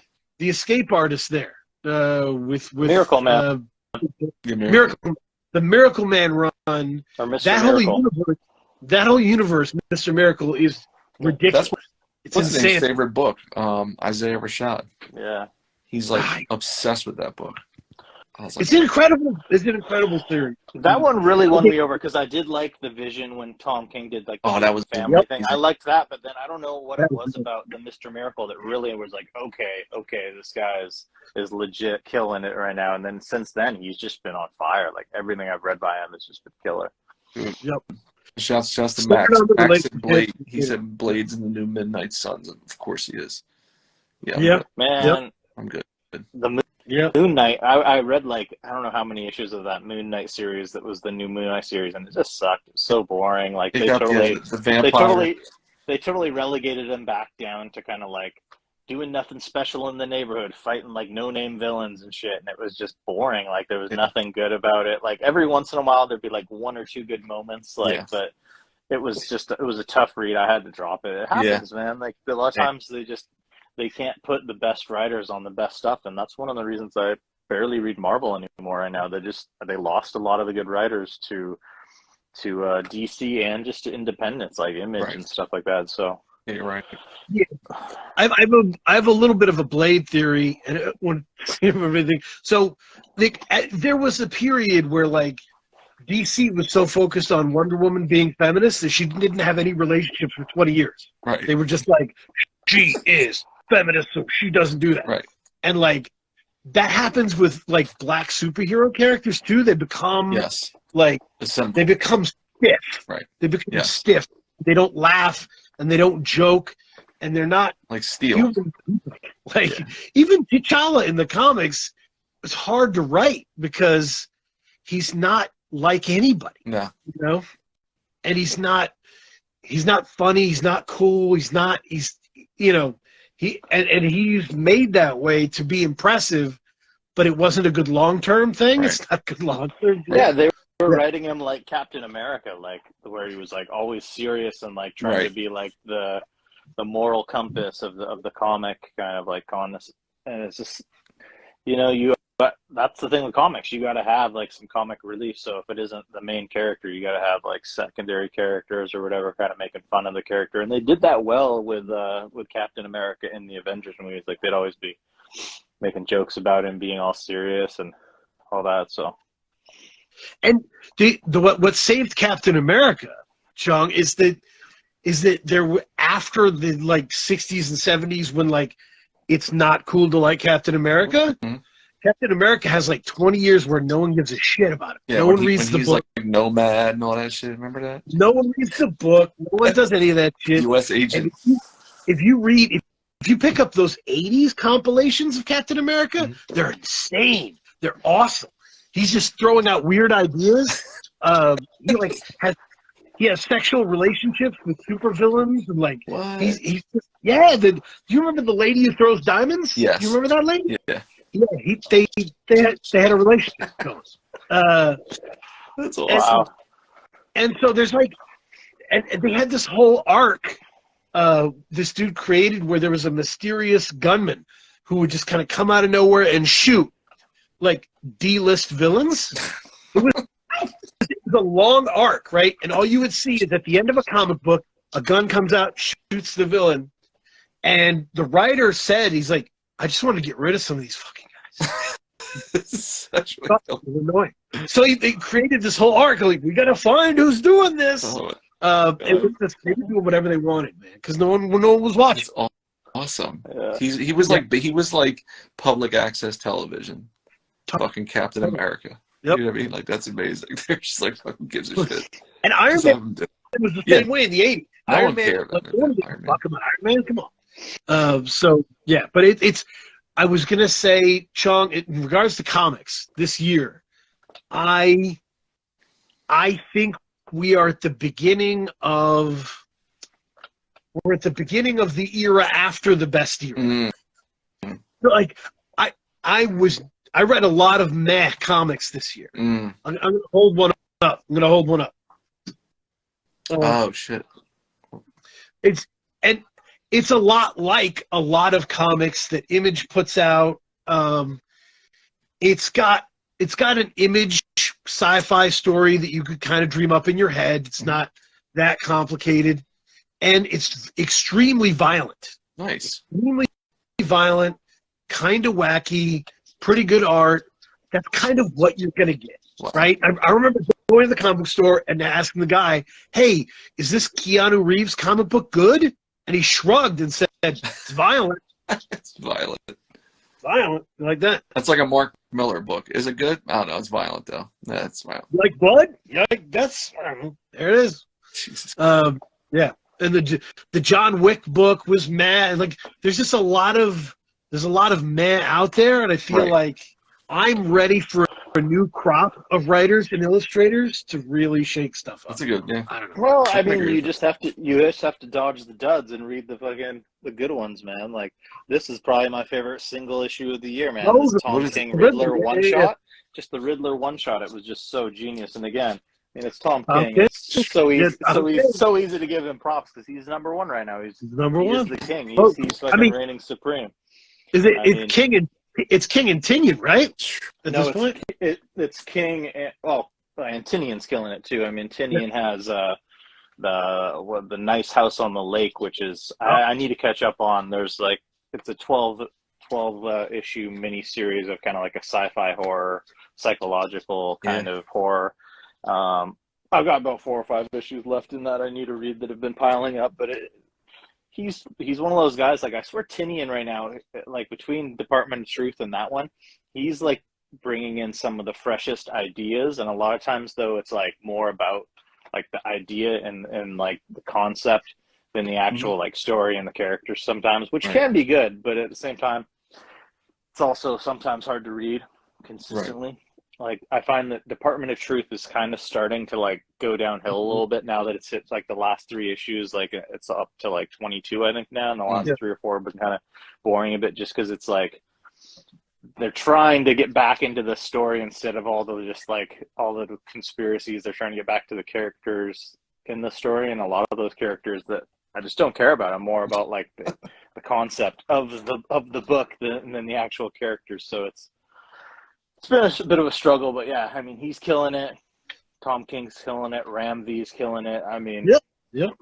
escape artist there. With Miracle Man. The Miracle Man run. Or Mr. Miracle. That whole universe, Mr. Miracle, is ridiculous. It's his favorite book, Isaiah Rashad. Yeah. He's like obsessed with that book. It's incredible. It's an incredible theory. That one really won me over because I did like the Vision when Tom King did like the that was family thing. I liked that, but then I don't know what it was about the Mr. Miracle that really was like, okay, this guy is legit killing it right now. And then since then, he's just been on fire. Like everything I've read by him has just been killer. Yep. Shouts to Max. Max said Blade. He said Blade's in the new Midnight Suns. Of course he is. Yeah. Yep. Man. I'm good. Moon Knight. I read like I don't know how many issues of that Moon Knight series that was the new Moon Knight series, and it just sucked. It was so boring. Like they totally relegated him back down to kind of like doing nothing special in the neighborhood, fighting like no-name villains and shit, and it was just boring. Like there was nothing good about it. Like every once in a while there'd be like one or two good moments, but it was a tough read. I had to drop it. It happens, man. Like a lot of times they can't put the best writers on the best stuff, and that's one of the reasons I barely read Marvel anymore right now. They lost a lot of the good writers to DC and just to independents like Image and stuff like that. So you're right. Yeah, I have a little bit of a Blade theory, and everything. So there was a period where like DC was so focused on Wonder Woman being feminist that she didn't have any relationships for 20 years. Right. They were just like, she is feminist, so she doesn't do that. Right. And like that happens with like black superhero characters too. They become like they become stiff. Right. They become stiff. They don't laugh and they don't joke, and they're not like Steel. Human. Like even T'Challa in the comics, it's hard to write because he's not like anybody. No. And he's not funny. He's not cool. He's made that way to be impressive, but it wasn't a good long-term thing. Right. It's not a good long-term thing. Yeah, they were writing him like Captain America, like where he was like always serious and like trying to be like the moral compass of the comic kind of like honest. And it's just but that's the thing with comics. You got to have like some comic relief. So if it isn't the main character, you got to have like secondary characters or whatever, kind of making fun of the character. And they did that well with Captain America in the Avengers movies. Like they'd always be making jokes about him being all serious and all that. So, and what saved Captain America, Chong, is that there after the like 60s and 70s when like it's not cool to like Captain America. Mm-hmm. Captain America has like 20 years where no one gives a shit about it. Yeah, no one reads the book. Like Nomad and all that shit. Remember that? No one reads the book. No one does any of that shit. U.S. agent. If you pick up those 80s compilations of Captain America, they're insane. They're awesome. He's just throwing out weird ideas. He like has he has sexual relationships with supervillains and like what? He's just, yeah. Do you remember the lady who throws diamonds? Yes. Do you remember that lady? Yeah. Yeah. They had a relationship going. That's awesome. And so there's like, and they had this whole arc. This dude created where there was a mysterious gunman who would just kind of come out of nowhere and shoot like D-list villains. It was a long arc, right? And all you would see is at the end of a comic book, a gun comes out, shoots the villain, and the writer said, he's like, I just want to get rid of some of these fucking guys. Such annoying. So they created this whole arc. Like, we gotta find who's doing this. It was just, they were doing whatever they wanted, man, because no one was watching. It's awesome. Yeah. He was like public access television. Fucking Captain America. Yep. You know what I mean? Like, that's amazing. They're just like, fucking gives a shit. And Iron Man was the same way in the 80s. Iron Man. Iron Man, come on. So, yeah, but it's I was going to say, Chong, in regards to comics this year, I think we are at the beginning of the era after the best era. Mm. Like, I read a lot of meh comics this year. Mm. I'm going to hold one up. Oh, shit. It's a lot like a lot of comics that Image puts out. It's got an Image sci-fi story that you could kind of dream up in your head. It's not that complicated, and it's extremely violent. Nice. Extremely violent, kind of wacky, pretty good art. That's kind of what you're gonna get, right? I remember going to the comic book store and asking the guy, "Hey, is this Keanu Reeves comic book good?" And he shrugged and said, "It's violent." It's violent. Violent, like that. That's like a Mark Miller book. Is it good? I don't know. It's violent though. That's violent. Like blood? Yeah, that's there it is. Jesus. Yeah, and the John Wick book was mad. Like, there's just a lot of meh out there, and I feel like I'm ready for a new crop of writers and illustrators to really shake stuff up. That's a good, yeah. I don't know. Well, I mean, you just have to dodge the duds and read the good ones, man. Like, this is probably my favorite single issue of the year, man. This Tom King Riddler one shot. Just the Riddler one shot. It was just so genius. And again, I mean, it's Tom King. It's so easy to give him props because he's number one right now. He's number one. He's the king. He's fucking reigning supreme. It's King and Tinian, right? At no, this point? It's King. And Tinian's killing it too. I mean, Tinian has the Nice House on the Lake, which is I need to catch up on. There's like it's a 12 issue miniseries of kind of like a sci-fi horror, psychological kind of horror. I've got about 4 or 5 issues left in that I need to read that have been piling up, but he's one of those guys. Like, I swear Tinian right now, like between Department of Truth and that one, he's like bringing in some of the freshest ideas. And a lot of times though, it's like more about like the idea and like the concept than the actual like story and the characters sometimes, which can be good, but at the same time, it's also sometimes hard to read consistently. Like, I find that Department of Truth is kind of starting to like go downhill a little bit now that it's like the last 3 issues, like it's up to like 22, I think now, and the last 3 or 4 have been kind of boring a bit just because it's like they're trying to get back into the story instead of all the conspiracies. They're trying to get back to the characters in the story, and a lot of those characters that I just don't care about. I'm more about like the concept of the book than the actual characters. So it's been a bit of a struggle, but yeah, I mean, he's killing it. Tom King's killing it. Ram V's killing it. I mean, yep.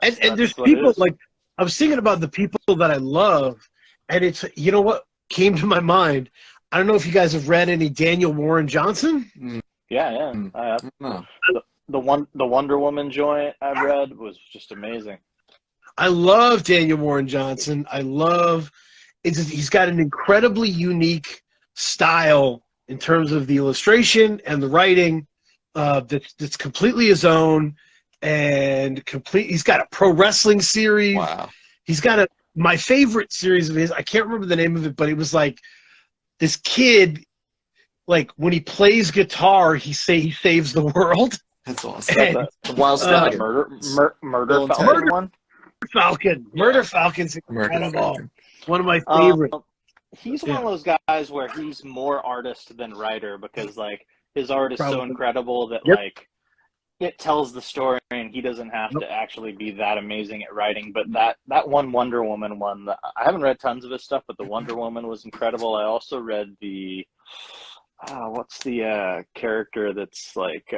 And there's people like, I was thinking about the people that I love, and it's, you know what came to my mind? I don't know if you guys have read any Daniel Warren Johnson. Yeah. I have. No. The Wonder Woman joint I read was just amazing. I love Daniel Warren Johnson. He's got an incredibly unique style in terms of the illustration and the writing that's completely his own, and he's got a pro wrestling series. Wow. He's got my favorite series of his, I can't remember the name of it, but it was like this kid, like when he plays guitar, he saves the world. That's awesome. And, the Wild Stallion. Murder Falcon one. Murder Falcon's incredible. One of my favorites. He's one of those guys where he's more artist than writer because like his art is so incredible that like it tells the story and he doesn't have to actually be that amazing at writing. But that one Wonder Woman one, I haven't read tons of his stuff, but the Wonder Woman was incredible. I also read the what's the character that's like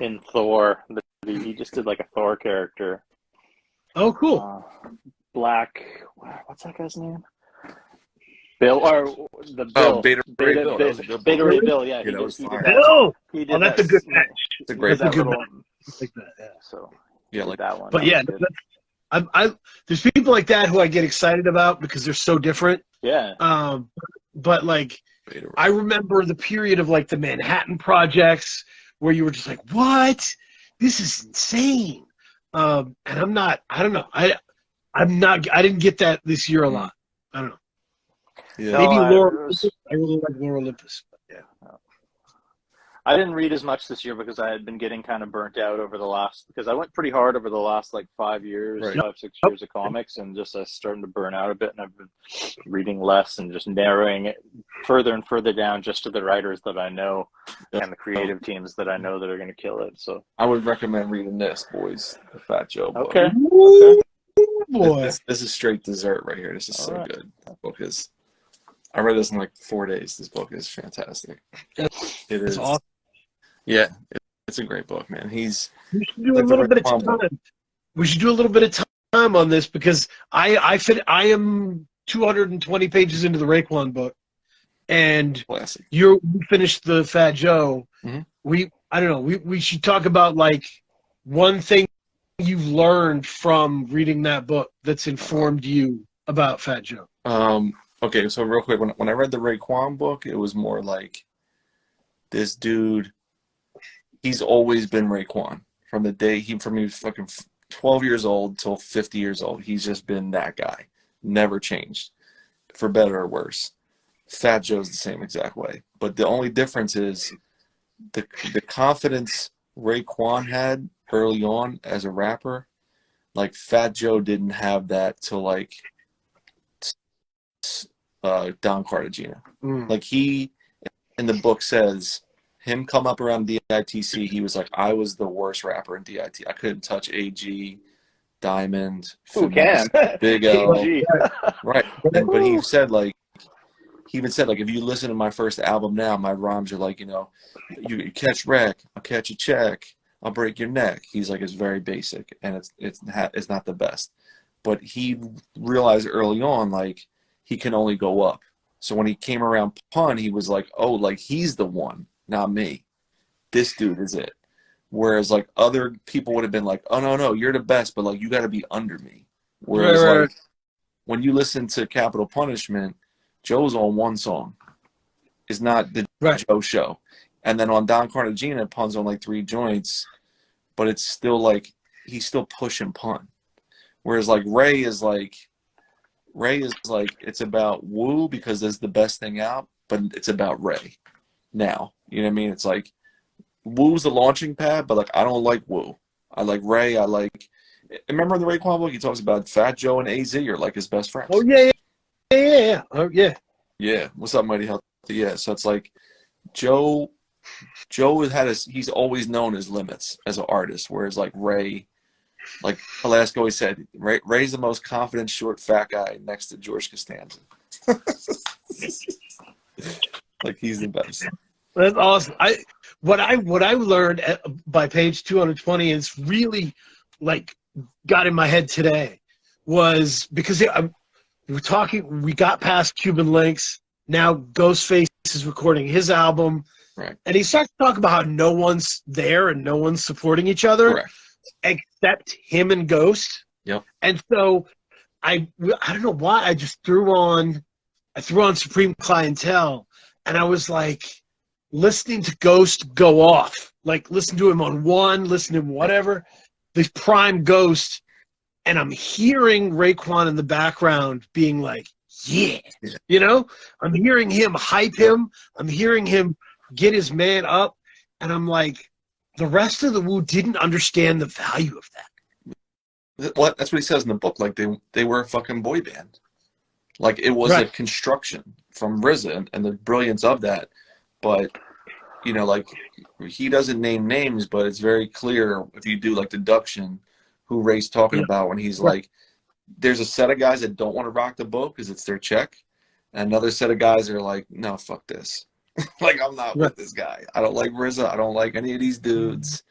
in Thor? He just did like a Thor character. Oh, cool. Black. What's that guy's name? Bill or the Bill. Beta Ray Bill. Beta Ray Bill. Yeah, he did Bill. That's a good match. It's a great match. Like that. Yeah. So like that one. But yeah, there's people like that who I get excited about because they're so different. Yeah. But like, I remember the period of like the Manhattan Projects where you were just like, what? This is insane. And I'm not. I don't know. I didn't get that this year a lot. I don't know. Yeah. Maybe Laura Olympus. I really like Laura Olympus. Yeah. I didn't read as much this year because I had been getting kind of burnt out over the last, because I went pretty hard over the last like 5 years, right. 5-6 years of comics, and just starting to burn out a bit, and I've been reading less and just narrowing it further and further down just to the writers that I know and the creative teams that I know that are going to kill it. So I would recommend reading this, boys, the Fat Joe book. Okay. Boy. This is straight dessert right here. This is so good. That book is. I read this in like 4 days. This book is fantastic. It is awesome. Yeah, it's a great book, man. We should do a little bit of time. We should do a little bit of time on this because I am 220 pages into the Raekwon book, and you finished the Fat Joe. Mm-hmm. I don't know. We should talk about like one thing you've learned from reading that book that's informed you about Fat Joe. Okay, so real quick, when I read the Raekwon book, it was more like this dude. He's always been Raekwon from the day he was fucking 12 years old till 50 years old. He's just been that guy, never changed, for better or worse. Fat Joe's the same exact way, but the only difference is the confidence Raekwon had early on as a rapper. Like Fat Joe didn't have that till like Don Cartagena. Like he in the book says him come up around DITC, he was like, I was the worst rapper in DIT. I couldn't touch AG, Diamond, who can Big L. Right. But he said like he even said like if you listen to my first album now, my rhymes are like, you catch wreck, I'll catch a check, I'll break your neck. He's like, it's very basic and it's not the best. But he realized early on like he can only go up. So when he came around Pun, he was like, oh, like he's the one, not me. This dude is it. Whereas like other people would have been like, oh no, you're the best, but like you got to be under me. Whereas like when you listen to Capital Punishment, Joe's on one song. It's not the Joe show. And then on Don Cartagena, Pun's on like 3 joints, but it's still like he's still pushing Pun. Whereas like Ray is like it's about Wu because there's the best thing out, but it's about Ray now. You know what I mean? It's like Wu's the launching pad, but like I don't like Wu. I like Ray. Remember in the Raekwon book he talks about Fat Joe and AZ are like his best friends. Oh yeah. Oh yeah. Yeah. What's up, Mighty Healthy? Yeah. So it's like Joe he's always known his limits as an artist, whereas like Ray, like Alaska always said, Ray's the most confident short fat guy next to George Costanza. Like he's the best. That's awesome. What I learned by page 220 is really like got in my head today was because we got past Cuban Links. Now Ghostface is recording his album. Right. And he starts to talk about how no one's there and no one's supporting each other. Correct. Except him and Ghost. Yep. And so I don't know why I just threw on Supreme Clientele, and I was like listening to Ghost go off, like listen to him on one, listen to him whatever, this prime Ghost, and I'm hearing Raekwon in the background being like, yeah. I'm hearing him hype him, I'm hearing him get his man up, and I'm like, the rest of the Wu didn't understand the value of that. What? That's what he says in the book. Like they were a fucking boy band. Like it was a construction from RZA and the brilliance of that. But you know, like he doesn't name names, but it's very clear if you do like deduction who Ray's talking about when he's like, there's a set of guys that don't want to rock the boat because it's their check, and another set of guys are like, no, fuck this. Like I'm not with this guy. I don't like RZA. I don't like any of these dudes.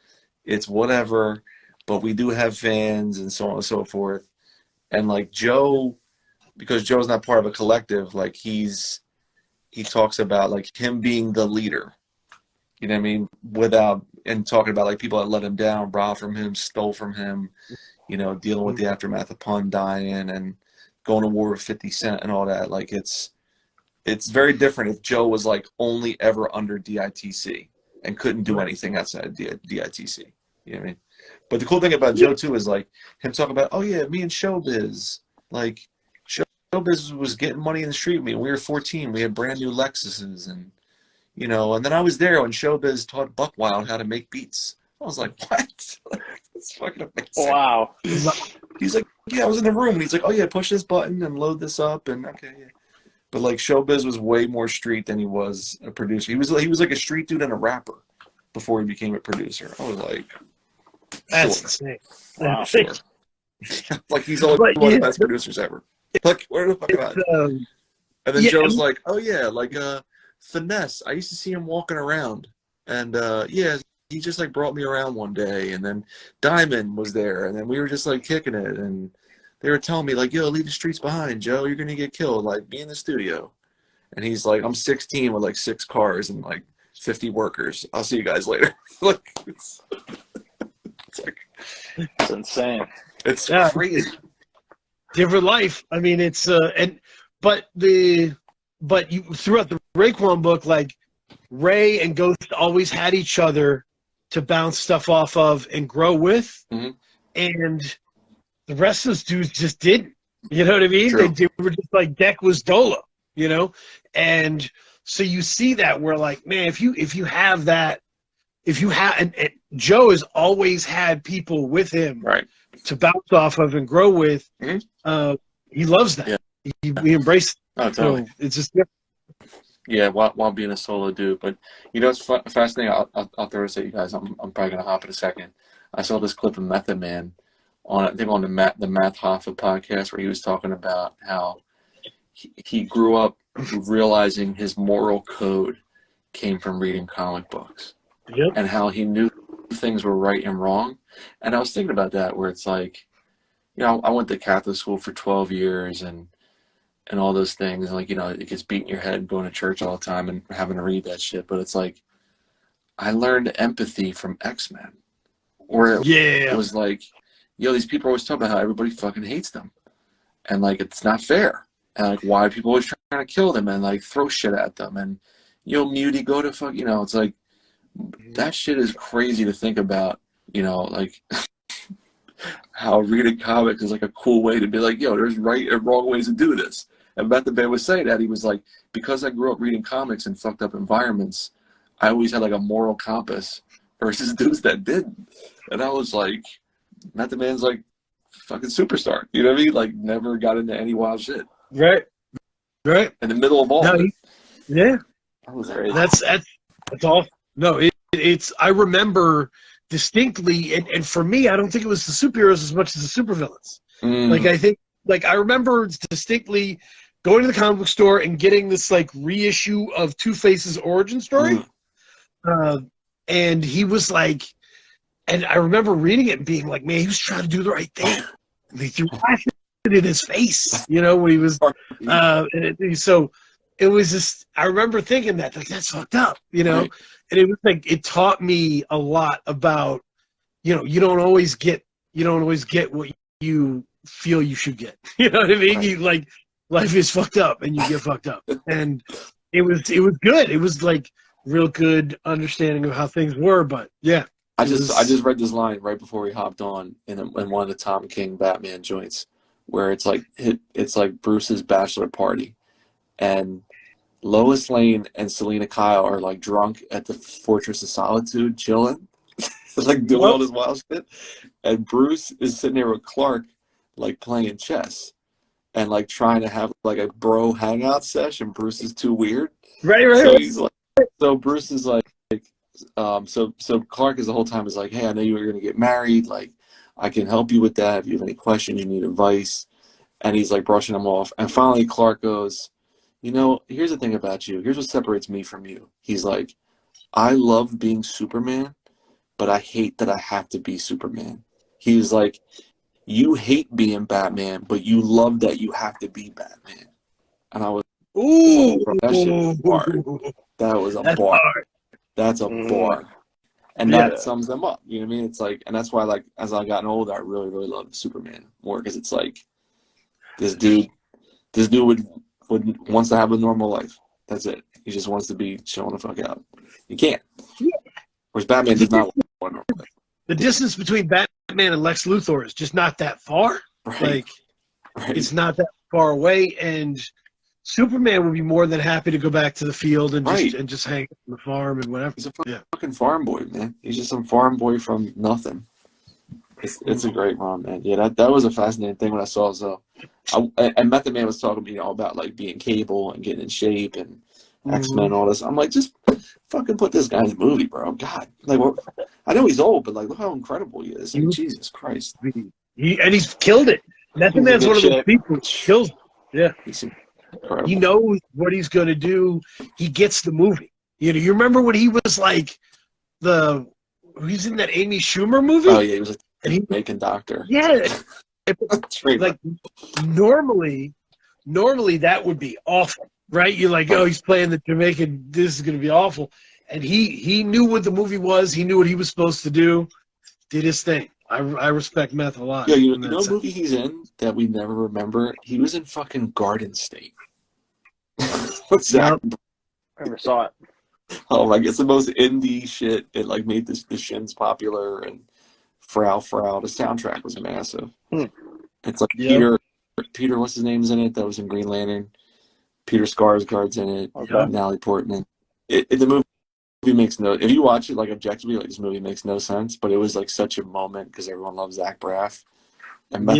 It's whatever. But we do have fans and so on and so forth. And like Joe, because Joe's not part of a collective, like he talks about like him being the leader. You know what I mean? And talking about like people that let him down, robbed from him, stole from him, you know, dealing with the aftermath of Pun dying and going to war with 50 Cent and all that. Like it's very different if Joe was like only ever under DITC and couldn't do anything outside of DITC. You know what I mean? But the cool thing about Joe too is like him talking about, oh yeah, me and Showbiz, like Showbiz was getting money in the street with me. We were 14. We had brand new Lexuses and, you know, and then I was there when Showbiz taught Buckwild how to make beats. I was like, what? It's fucking amazing. Wow. He's like, yeah, I was in the room. And he's like, oh, yeah, push this button and load this up. And okay, yeah. But, like, Showbiz was way more street than he was a producer. He was like a street dude and a rapper before he became a producer. I was like, that's insane. Wow, sure. Like, he's only one of the best producers ever. Like, where the fuck am I? And then Joe's like, oh, yeah, like, Finesse, I used to see him walking around, and he just like brought me around one day, and then Diamond was there, and then we were just like kicking it, and they were telling me like, yo, leave the streets behind, Joe, you're gonna get killed, like be in the studio. And he's like, I'm 16 with like 6 cars and like 50 workers, I'll see you guys later. Like it's insane. It's crazy. Different life. I mean, it's but you throughout the Raekwon book, like Ray and Ghost always had each other to bounce stuff off of and grow with, and the rest of those dudes just didn't. You know what I mean? They were just like Deck was Dolo, you know, and so you see that where like, man, if you have that, and Joe has always had people with him to bounce off of and grow with. He loves that. Yeah. He embraced it. Oh, totally. So it's just different. Yeah, while being a solo dude. But you know, it's fascinating. I'll throw this at you guys. I'm probably gonna hop in a second. I saw this clip of Method Man on the Matt Hoffa podcast where he was talking about how he grew up realizing his moral code came from reading comic books, and how he knew things were right and wrong. And I was thinking about that, where it's like, you know, I went to Catholic school for 12 years and all those things. And like, you know, it gets beat in your head going to church all the time and having to read that shit. But it's like, I learned empathy from X-Men. Where it was like, yo, these people always talk about how everybody fucking hates them. And like, it's not fair. And like, why people always trying to kill them and like throw shit at them. And, yo, Muty, go to fuck, you know, it's like, that shit is crazy to think about, you know, like how reading comics is like a cool way to be like, yo, there's right and wrong ways to do this. And Method Man was saying that. He was like, because I grew up reading comics in fucked up environments, I always had like a moral compass versus dudes that didn't. And I was like, Method Man's like fucking superstar. You know what I mean? Like never got into any wild shit. Right. In the middle of all of it. Yeah. That was crazy. That's all. No, it's I remember distinctly, and for me, I don't think it was the superheroes as much as the supervillains. Like I think, like I remember distinctly going to the comic book store and getting this like reissue of Two-Face's origin story, and he was like, and I remember reading it and being like, man, he was trying to do the right thing. And they threw acid in his face, you know, when he was, so it was just, I remember thinking that, like, that's fucked up, you know. Right. And it was like, it taught me a lot about, you know, you don't always get what you feel you should get. You know what I mean? Right. You like, life is fucked up and you get fucked up. And it was good. It was like real good understanding of how things were. But yeah. I just read this line right before we hopped on in one of the Tom King Batman joints where it's like Bruce's bachelor party and Lois Lane and Selena Kyle are like drunk at the Fortress of Solitude chilling. like doing all this wild shit. And Bruce is sitting there with Clark, like playing chess and like trying to have like a bro hangout session. Bruce is too weird. Right. So he's like, so Bruce is like, so Clark is the whole time is like, hey, I know you were going to get married. Like, I can help you with that. If you have any questions, you need advice. And he's like brushing him off. And finally Clark goes, you know, here's the thing about you. Here's what separates me from you. He's like, I love being Superman, but I hate that I have to be Superman. He's like, you hate being Batman, but you love that you have to be Batman. And I was, ooh, that shit was a bar. That was a bar. Hard. That's a bar. And that sums them up. You know what I mean? It's like, and that's why, like, as I gotten older, I really, really love Superman more because it's like, this dude would wants to have a normal life. That's it. He just wants to be chilling the fuck out. You can't. Whereas Batman does not want a normal life. The distance between Batman and Lex Luthor is just not that far. Right. Like, it's not that far away, and Superman would be more than happy to go back to the field and just hang on the farm and whatever. He's a fucking farm boy, man. He's just some farm boy from nothing. It's a great run, man. Yeah, that was a fascinating thing when I saw. So, and Method Man was talking to me all about like being Cable and getting in shape and X-Men and all this. I'm like, just fucking put this guy in the movie, bro. God, like, I know he's old, but like, look how incredible he is. Like, Jesus Christ. He's killed it. Method Man's one of those people who kills it. Yeah. He's incredible. He knows what he's going to do. He gets the movie. You know, you remember when he was like he's in that Amy Schumer movie? Oh, yeah, he was like the Jamaican doctor. Yeah. Like, normally that would be awful, right? You're like, oh, he's playing the Jamaican. This is going to be awful. And he knew what the movie was. He knew what he was supposed to do. Did his thing. I respect Meth a lot. Yeah, you know what movie he's in that we never remember? He was in fucking Garden State. What's that? I never saw it. Oh, like it's the most indie shit. It like made the Shins popular and Frau. The soundtrack was massive. It's like Peter, what's his name's in it? That was in Green Lantern. Peter Skarsgård's in it. Natalie Portman. The movie makes no. If you watch it like objectively, like this movie makes no sense. But it was like such a moment because everyone loves Zach Braff. And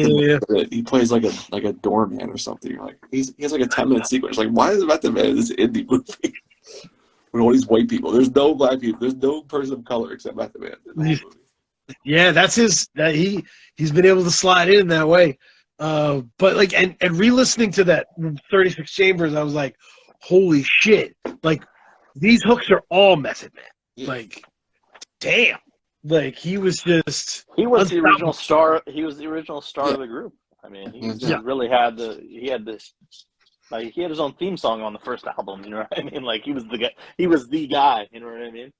he plays like a doorman or something. You're like he has like a 10-minute sequence. Like why is Method Man in this indie movie with all these white people? There's no black people. There's no person of color except Method Man in the whole movie. Yeah, that's he's been able to slide in that way. But like and re-listening to that 36 Chambers, I was like, holy shit! Like these hooks are all Method Man. Yeah. Like, damn! Like he was the original star. He was the original star of the group. I mean, he really had he had his own theme song on the first album. You know what I mean? Like he was the guy. He was the guy. You know what I mean?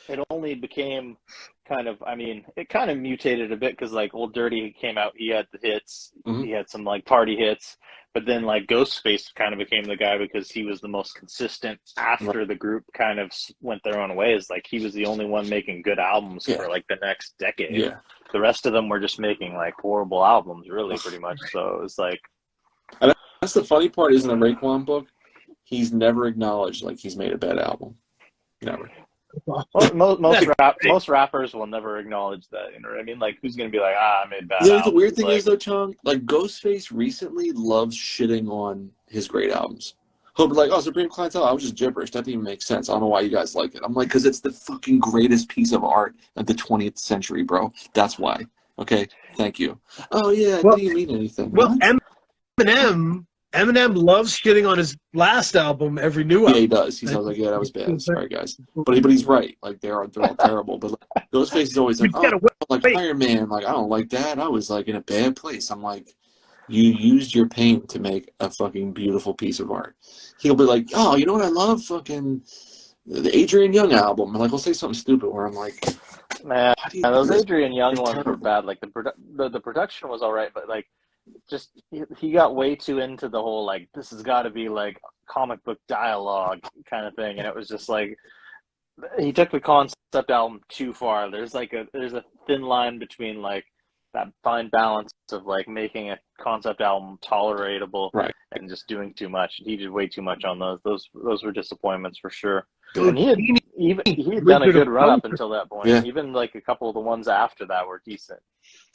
It only became it kind of mutated a bit because like Old Dirty came out, he had the hits, he had some like party hits, but then like Ghostface kind of became the guy because he was the most consistent after the group kind of went their own ways. Like he was the only one making good albums for like the next decade. Yeah. The rest of them were just making like horrible albums, really, pretty much. So it was like. And that's the funny part, is in the Raekwon book, he's never acknowledged like he's made a bad album. Never. Most rappers will never acknowledge that. You know what I mean? Like, who's gonna be like, I made bad albums? The weird thing is though, Chong, like Ghostface recently loves shitting on his great albums. He'll be like, oh, Supreme Clientele, I was just gibberish. That didn't even make sense. I don't know why you guys like it. I'm like, because it's the fucking greatest piece of art of the 20th century, bro. That's why. Okay, thank you. Oh yeah, it didn't mean anything. Well, Eminem loves shitting on his last album, every new album. Yeah, he does. He's always like, yeah, that was bad. Sorry, guys. But he's right. Like, they're all terrible. But like, Ghostface is always like, Iron Man. Like, I don't like that. I was like in a bad place. I'm like, you used your pain to make a fucking beautiful piece of art. He'll be like, oh, you know what I love? Fucking the Adrian Young album. And like, he'll say something stupid where I'm like, man, those Adrian Young ones were bad. Like the production was all right, but like. Just he got way too into the whole like this has got to be like comic book dialogue kind of thing, and it was just like he took the concept album too far. There's a thin line between like that fine balance of like making a concept album tolerable, right, and just doing too much. He did way too much on those. Those were disappointments for sure. Dude, And he had done a good run up until that point. Yeah. Even like a couple of the ones after that were decent.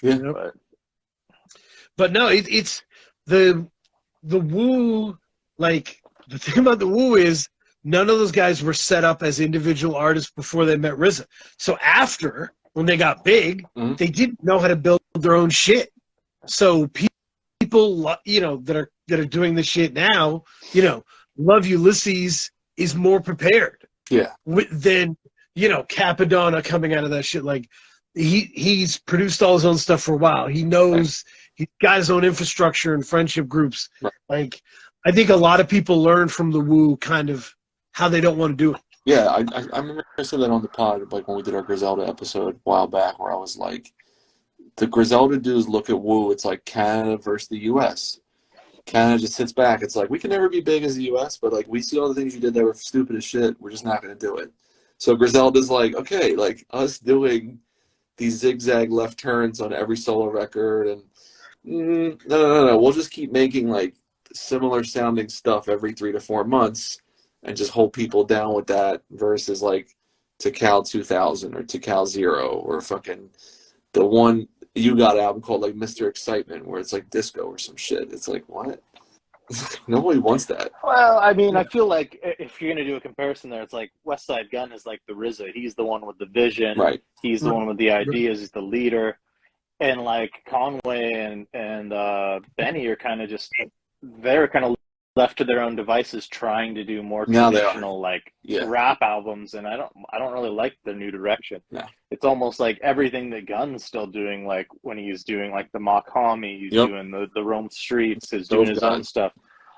Yeah. But no, it's the Wu. Like, the thing about the Wu is none of those guys were set up as individual artists before they met RZA. So after, when they got big, they didn't know how to build their own shit. So people, you know, that are doing this shit now, you know, Love Ulysses is more prepared. Yeah. Than, you know, Capadonna coming out of that shit. Like, he's produced all his own stuff for a while. He knows he's got his own infrastructure and friendship groups. Right. Like, I think a lot of people learn from the Wu kind of how they don't want to do it. Yeah, I remember I said that on the pod, like when we did our Griselda episode a while back, where I was like, the Griselda dudes look at Wu, it's like Canada versus the U.S. Canada just sits back. It's like, we can never be big as the U.S., but like, we see all the things you did that were stupid as shit. We're just not going to do it. So Griselda's like, okay, like us doing these zigzag left turns on every solo record, and no. We'll just keep making like similar sounding stuff every 3 to 4 months and just hold people down with that, versus like Tikal 2000 or Tikal 0 or fucking the one you got album called like Mr. Excitement where it's like disco or some shit. It's like, what? Nobody wants that. Well, I mean, I feel like if you're going to do a comparison there, it's like West Side Gun is like the RZA. He's the one with the vision. Right. He's the one with the ideas. He's the leader. And like Conway and Benny are kind of just, they're kind of left to their own devices, trying to do more traditional like rap albums, and I don't really like the new direction. No. It's almost like everything that Gunn's still doing, like when he's doing like the Mock Homie, he's doing the Rome Streets, he's doing his own stuff.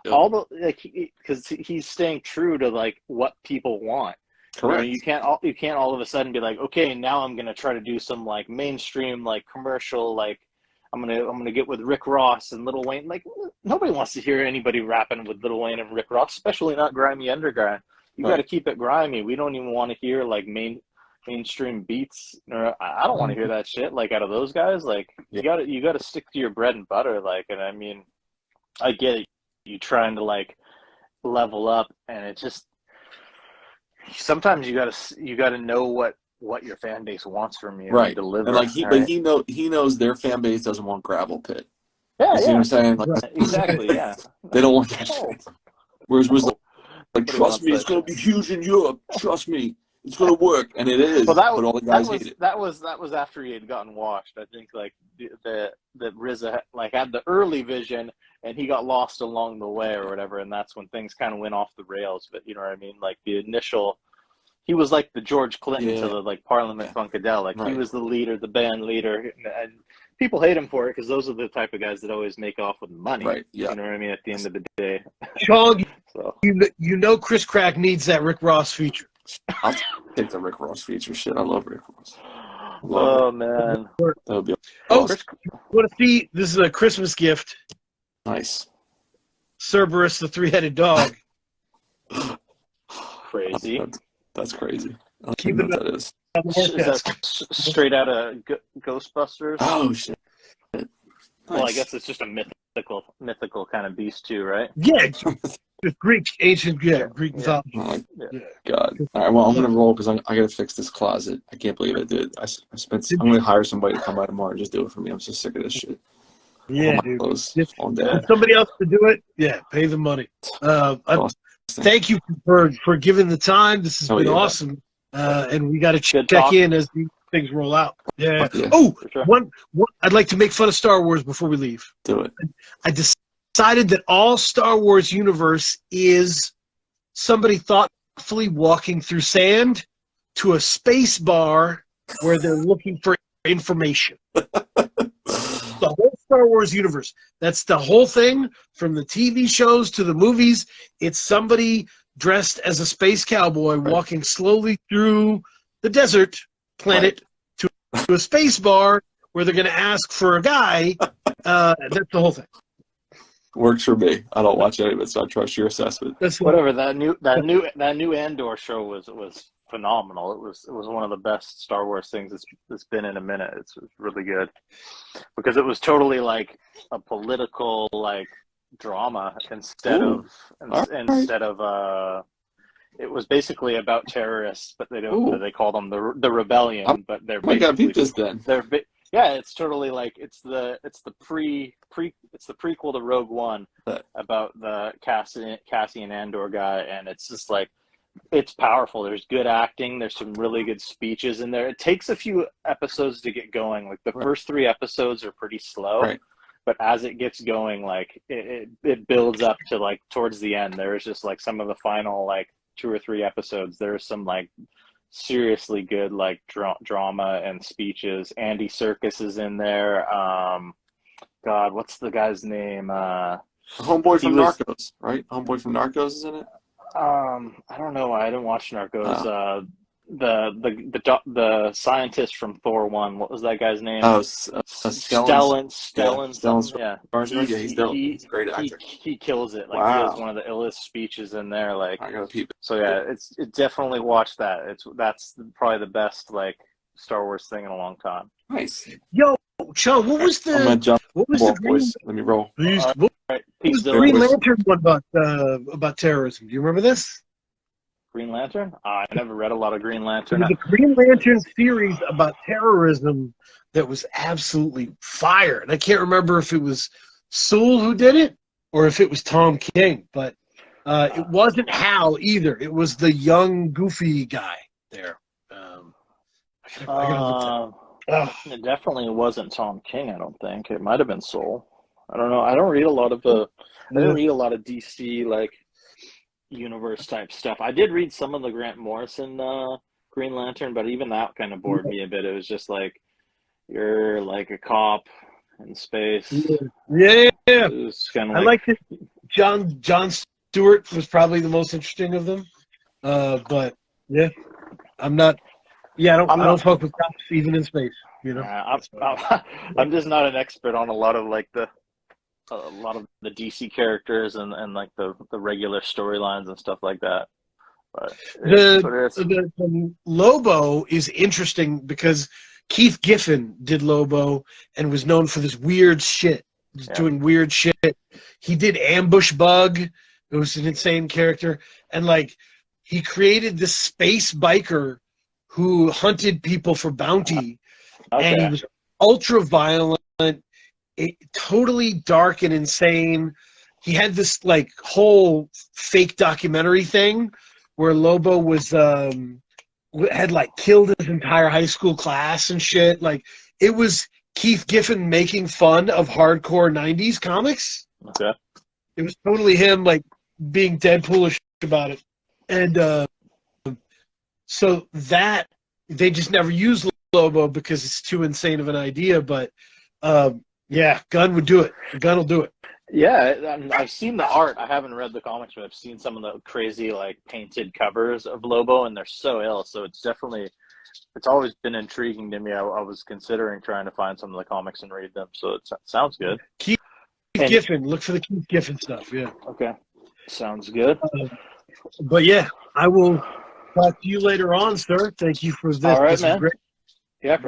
Yep. All the like, because he's staying true to like what people want. Correct. You know, you can't all of a sudden be like, okay, now I'm gonna try to do some like mainstream like commercial like. I'm gonna get with Rick Ross and Lil Wayne. Like, nobody wants to hear anybody rapping with Lil Wayne and Rick Ross, especially not grimy underground. You got to keep it grimy. We don't even want to hear like mainstream beats. Or I don't want to hear that shit like out of those guys. Like, you gotta stick to your bread and butter. Like, and I mean, I get it. You trying to like level up, and it just sometimes you gotta know what your fan base wants from you, right? And deliver. And like he knows their fan base doesn't want Gravel Pit. Yeah, you see what I'm saying? Like, exactly. Yeah, they don't want that shit. Whereas like, trust me, it's gonna be huge in Europe. Trust me, it's gonna work, and it is. Well, but all the guys hate it. That was after he had gotten washed. I think like the RZA like had the early vision, and he got lost along the way or whatever, and that's when things kind of went off the rails. But you know what I mean? Like the initial. He was like the George Clinton to the like Parliament Funkadelic. He was the leader, the band leader, and people hate him for it because those are the type of guys that always make off with money. Right. Yeah. You know what I mean? At the end of the day, Chong, you know, Chris Crack needs that Rick Ross feature. I'll take the Rick Ross feature. Shit, I love Rick Ross. Man. That would be awesome. You want to see? This is a Christmas gift. Nice. Cerberus, the three-headed dog. Crazy. That's crazy. I don't Keep know it what that is. Is that straight out of Ghostbusters? Oh shit! Nice. Well, I guess it's just a mythical kind of beast too, right? Yeah, Greek, ancient, Greek mythology. Oh my God! All right, well, I'm gonna roll because I gotta fix this closet. I can't believe I did. I'm gonna hire somebody to come by tomorrow and just do it for me. I'm so sick of this shit. Yeah, dude. All day. Want somebody else to do it? Yeah, pay the money. Thank you for giving the time. This has been awesome. And we got to check in as these things roll out. Yeah. Oh, sure. one. I'd like to make fun of Star Wars before we leave. Do it. I decided that all Star Wars universe is somebody thoughtfully walking through sand to a space bar where they're looking for information. The whole Star Wars universe. That's the whole thing, from the TV shows to the movies. It's somebody dressed as a space cowboy walking slowly through the desert planet to a space bar where they're going to ask for a guy. That's the whole thing. Works for me. I don't watch any of it, so I trust your assessment. That's whatever. That new Andor show was phenomenal. It was one of the best Star Wars things that's been in a minute. It's really good because it was totally like a political like drama instead of it was basically about terrorists, but they don't. They call them the rebellion, but they're basically yeah. It's totally like it's the prequel to Rogue One about the Cassian Andor guy, and it's just like it's powerful. There's good acting. There's some really good speeches in there. It takes a few episodes to get going. Like the first 3 episodes are pretty slow. Right. But as it gets going, like it builds up to like towards the end. There's just like some of the final like 2 or 3 episodes. There's some like seriously good like drama and speeches. Andy Serkis is in there. God, what's the guy's name? Homeboy from Narcos, right? Homeboy from Narcos is in it. I don't know. I didn't watch Narcos. The scientist from Thor 1. What was that guy's name? Oh, Stellan. Yeah, he's a great actor. He kills it. Like he has one of the illest speeches in there. Like I gotta peep it. So yeah, it definitely watch that. That's probably the best like Star Wars thing in a long time. Nice. Yo, Chong, what was the voice? Let me roll. What was the Green Lantern one about terrorism? Do you remember this? Green Lantern? I never read a lot of Green Lantern. There was a Green Lantern series about terrorism that was absolutely fire. And I can't remember if it was Sewell who did it or if it was Tom King. But it wasn't Hal either. It was the young, goofy guy there. I gotta it definitely wasn't Tom King, I don't think. It might have been Sewell. I don't know. I don't read a lot of DC, like, universe type stuff. I did read some of the Grant Morrison Green Lantern, but even that kind of bored me a bit. It was just like you're like a cop in space. Yeah. It was kind of I like this. John Stewart was probably the most interesting of them. But yeah, I don't fuck with cops even in space. You know, I'm just not an expert on a lot of the DC characters and like the regular storylines and stuff like that. But the Lobo is interesting because Keith Giffen did Lobo and was known for this weird shit, doing weird shit. He did Ambush Bug. It was an insane character. And like he created this space biker who hunted people for bounty. And he was ultra violent. Totally dark and insane. He had this like whole fake documentary thing where Lobo was had like killed his entire high school class and shit. Like it was Keith Giffen making fun of hardcore 90s comics. Okay. It was totally him like being Deadpoolish about it. And so that they just never used Lobo because it's too insane of an idea, but yeah, Gunn would do it. Gunn will do it. Yeah, I've seen the art. I haven't read the comics, but I've seen some of the crazy like painted covers of Lobo, and they're so ill. So it's always been intriguing to me. I was considering trying to find some of the comics and read them. So it sounds good. Keith Giffen, look for the Keith Giffen stuff. Yeah. Okay, sounds good. But yeah, I will talk to you later on, sir. Thank you for this. All right, this man. Great. Yeah.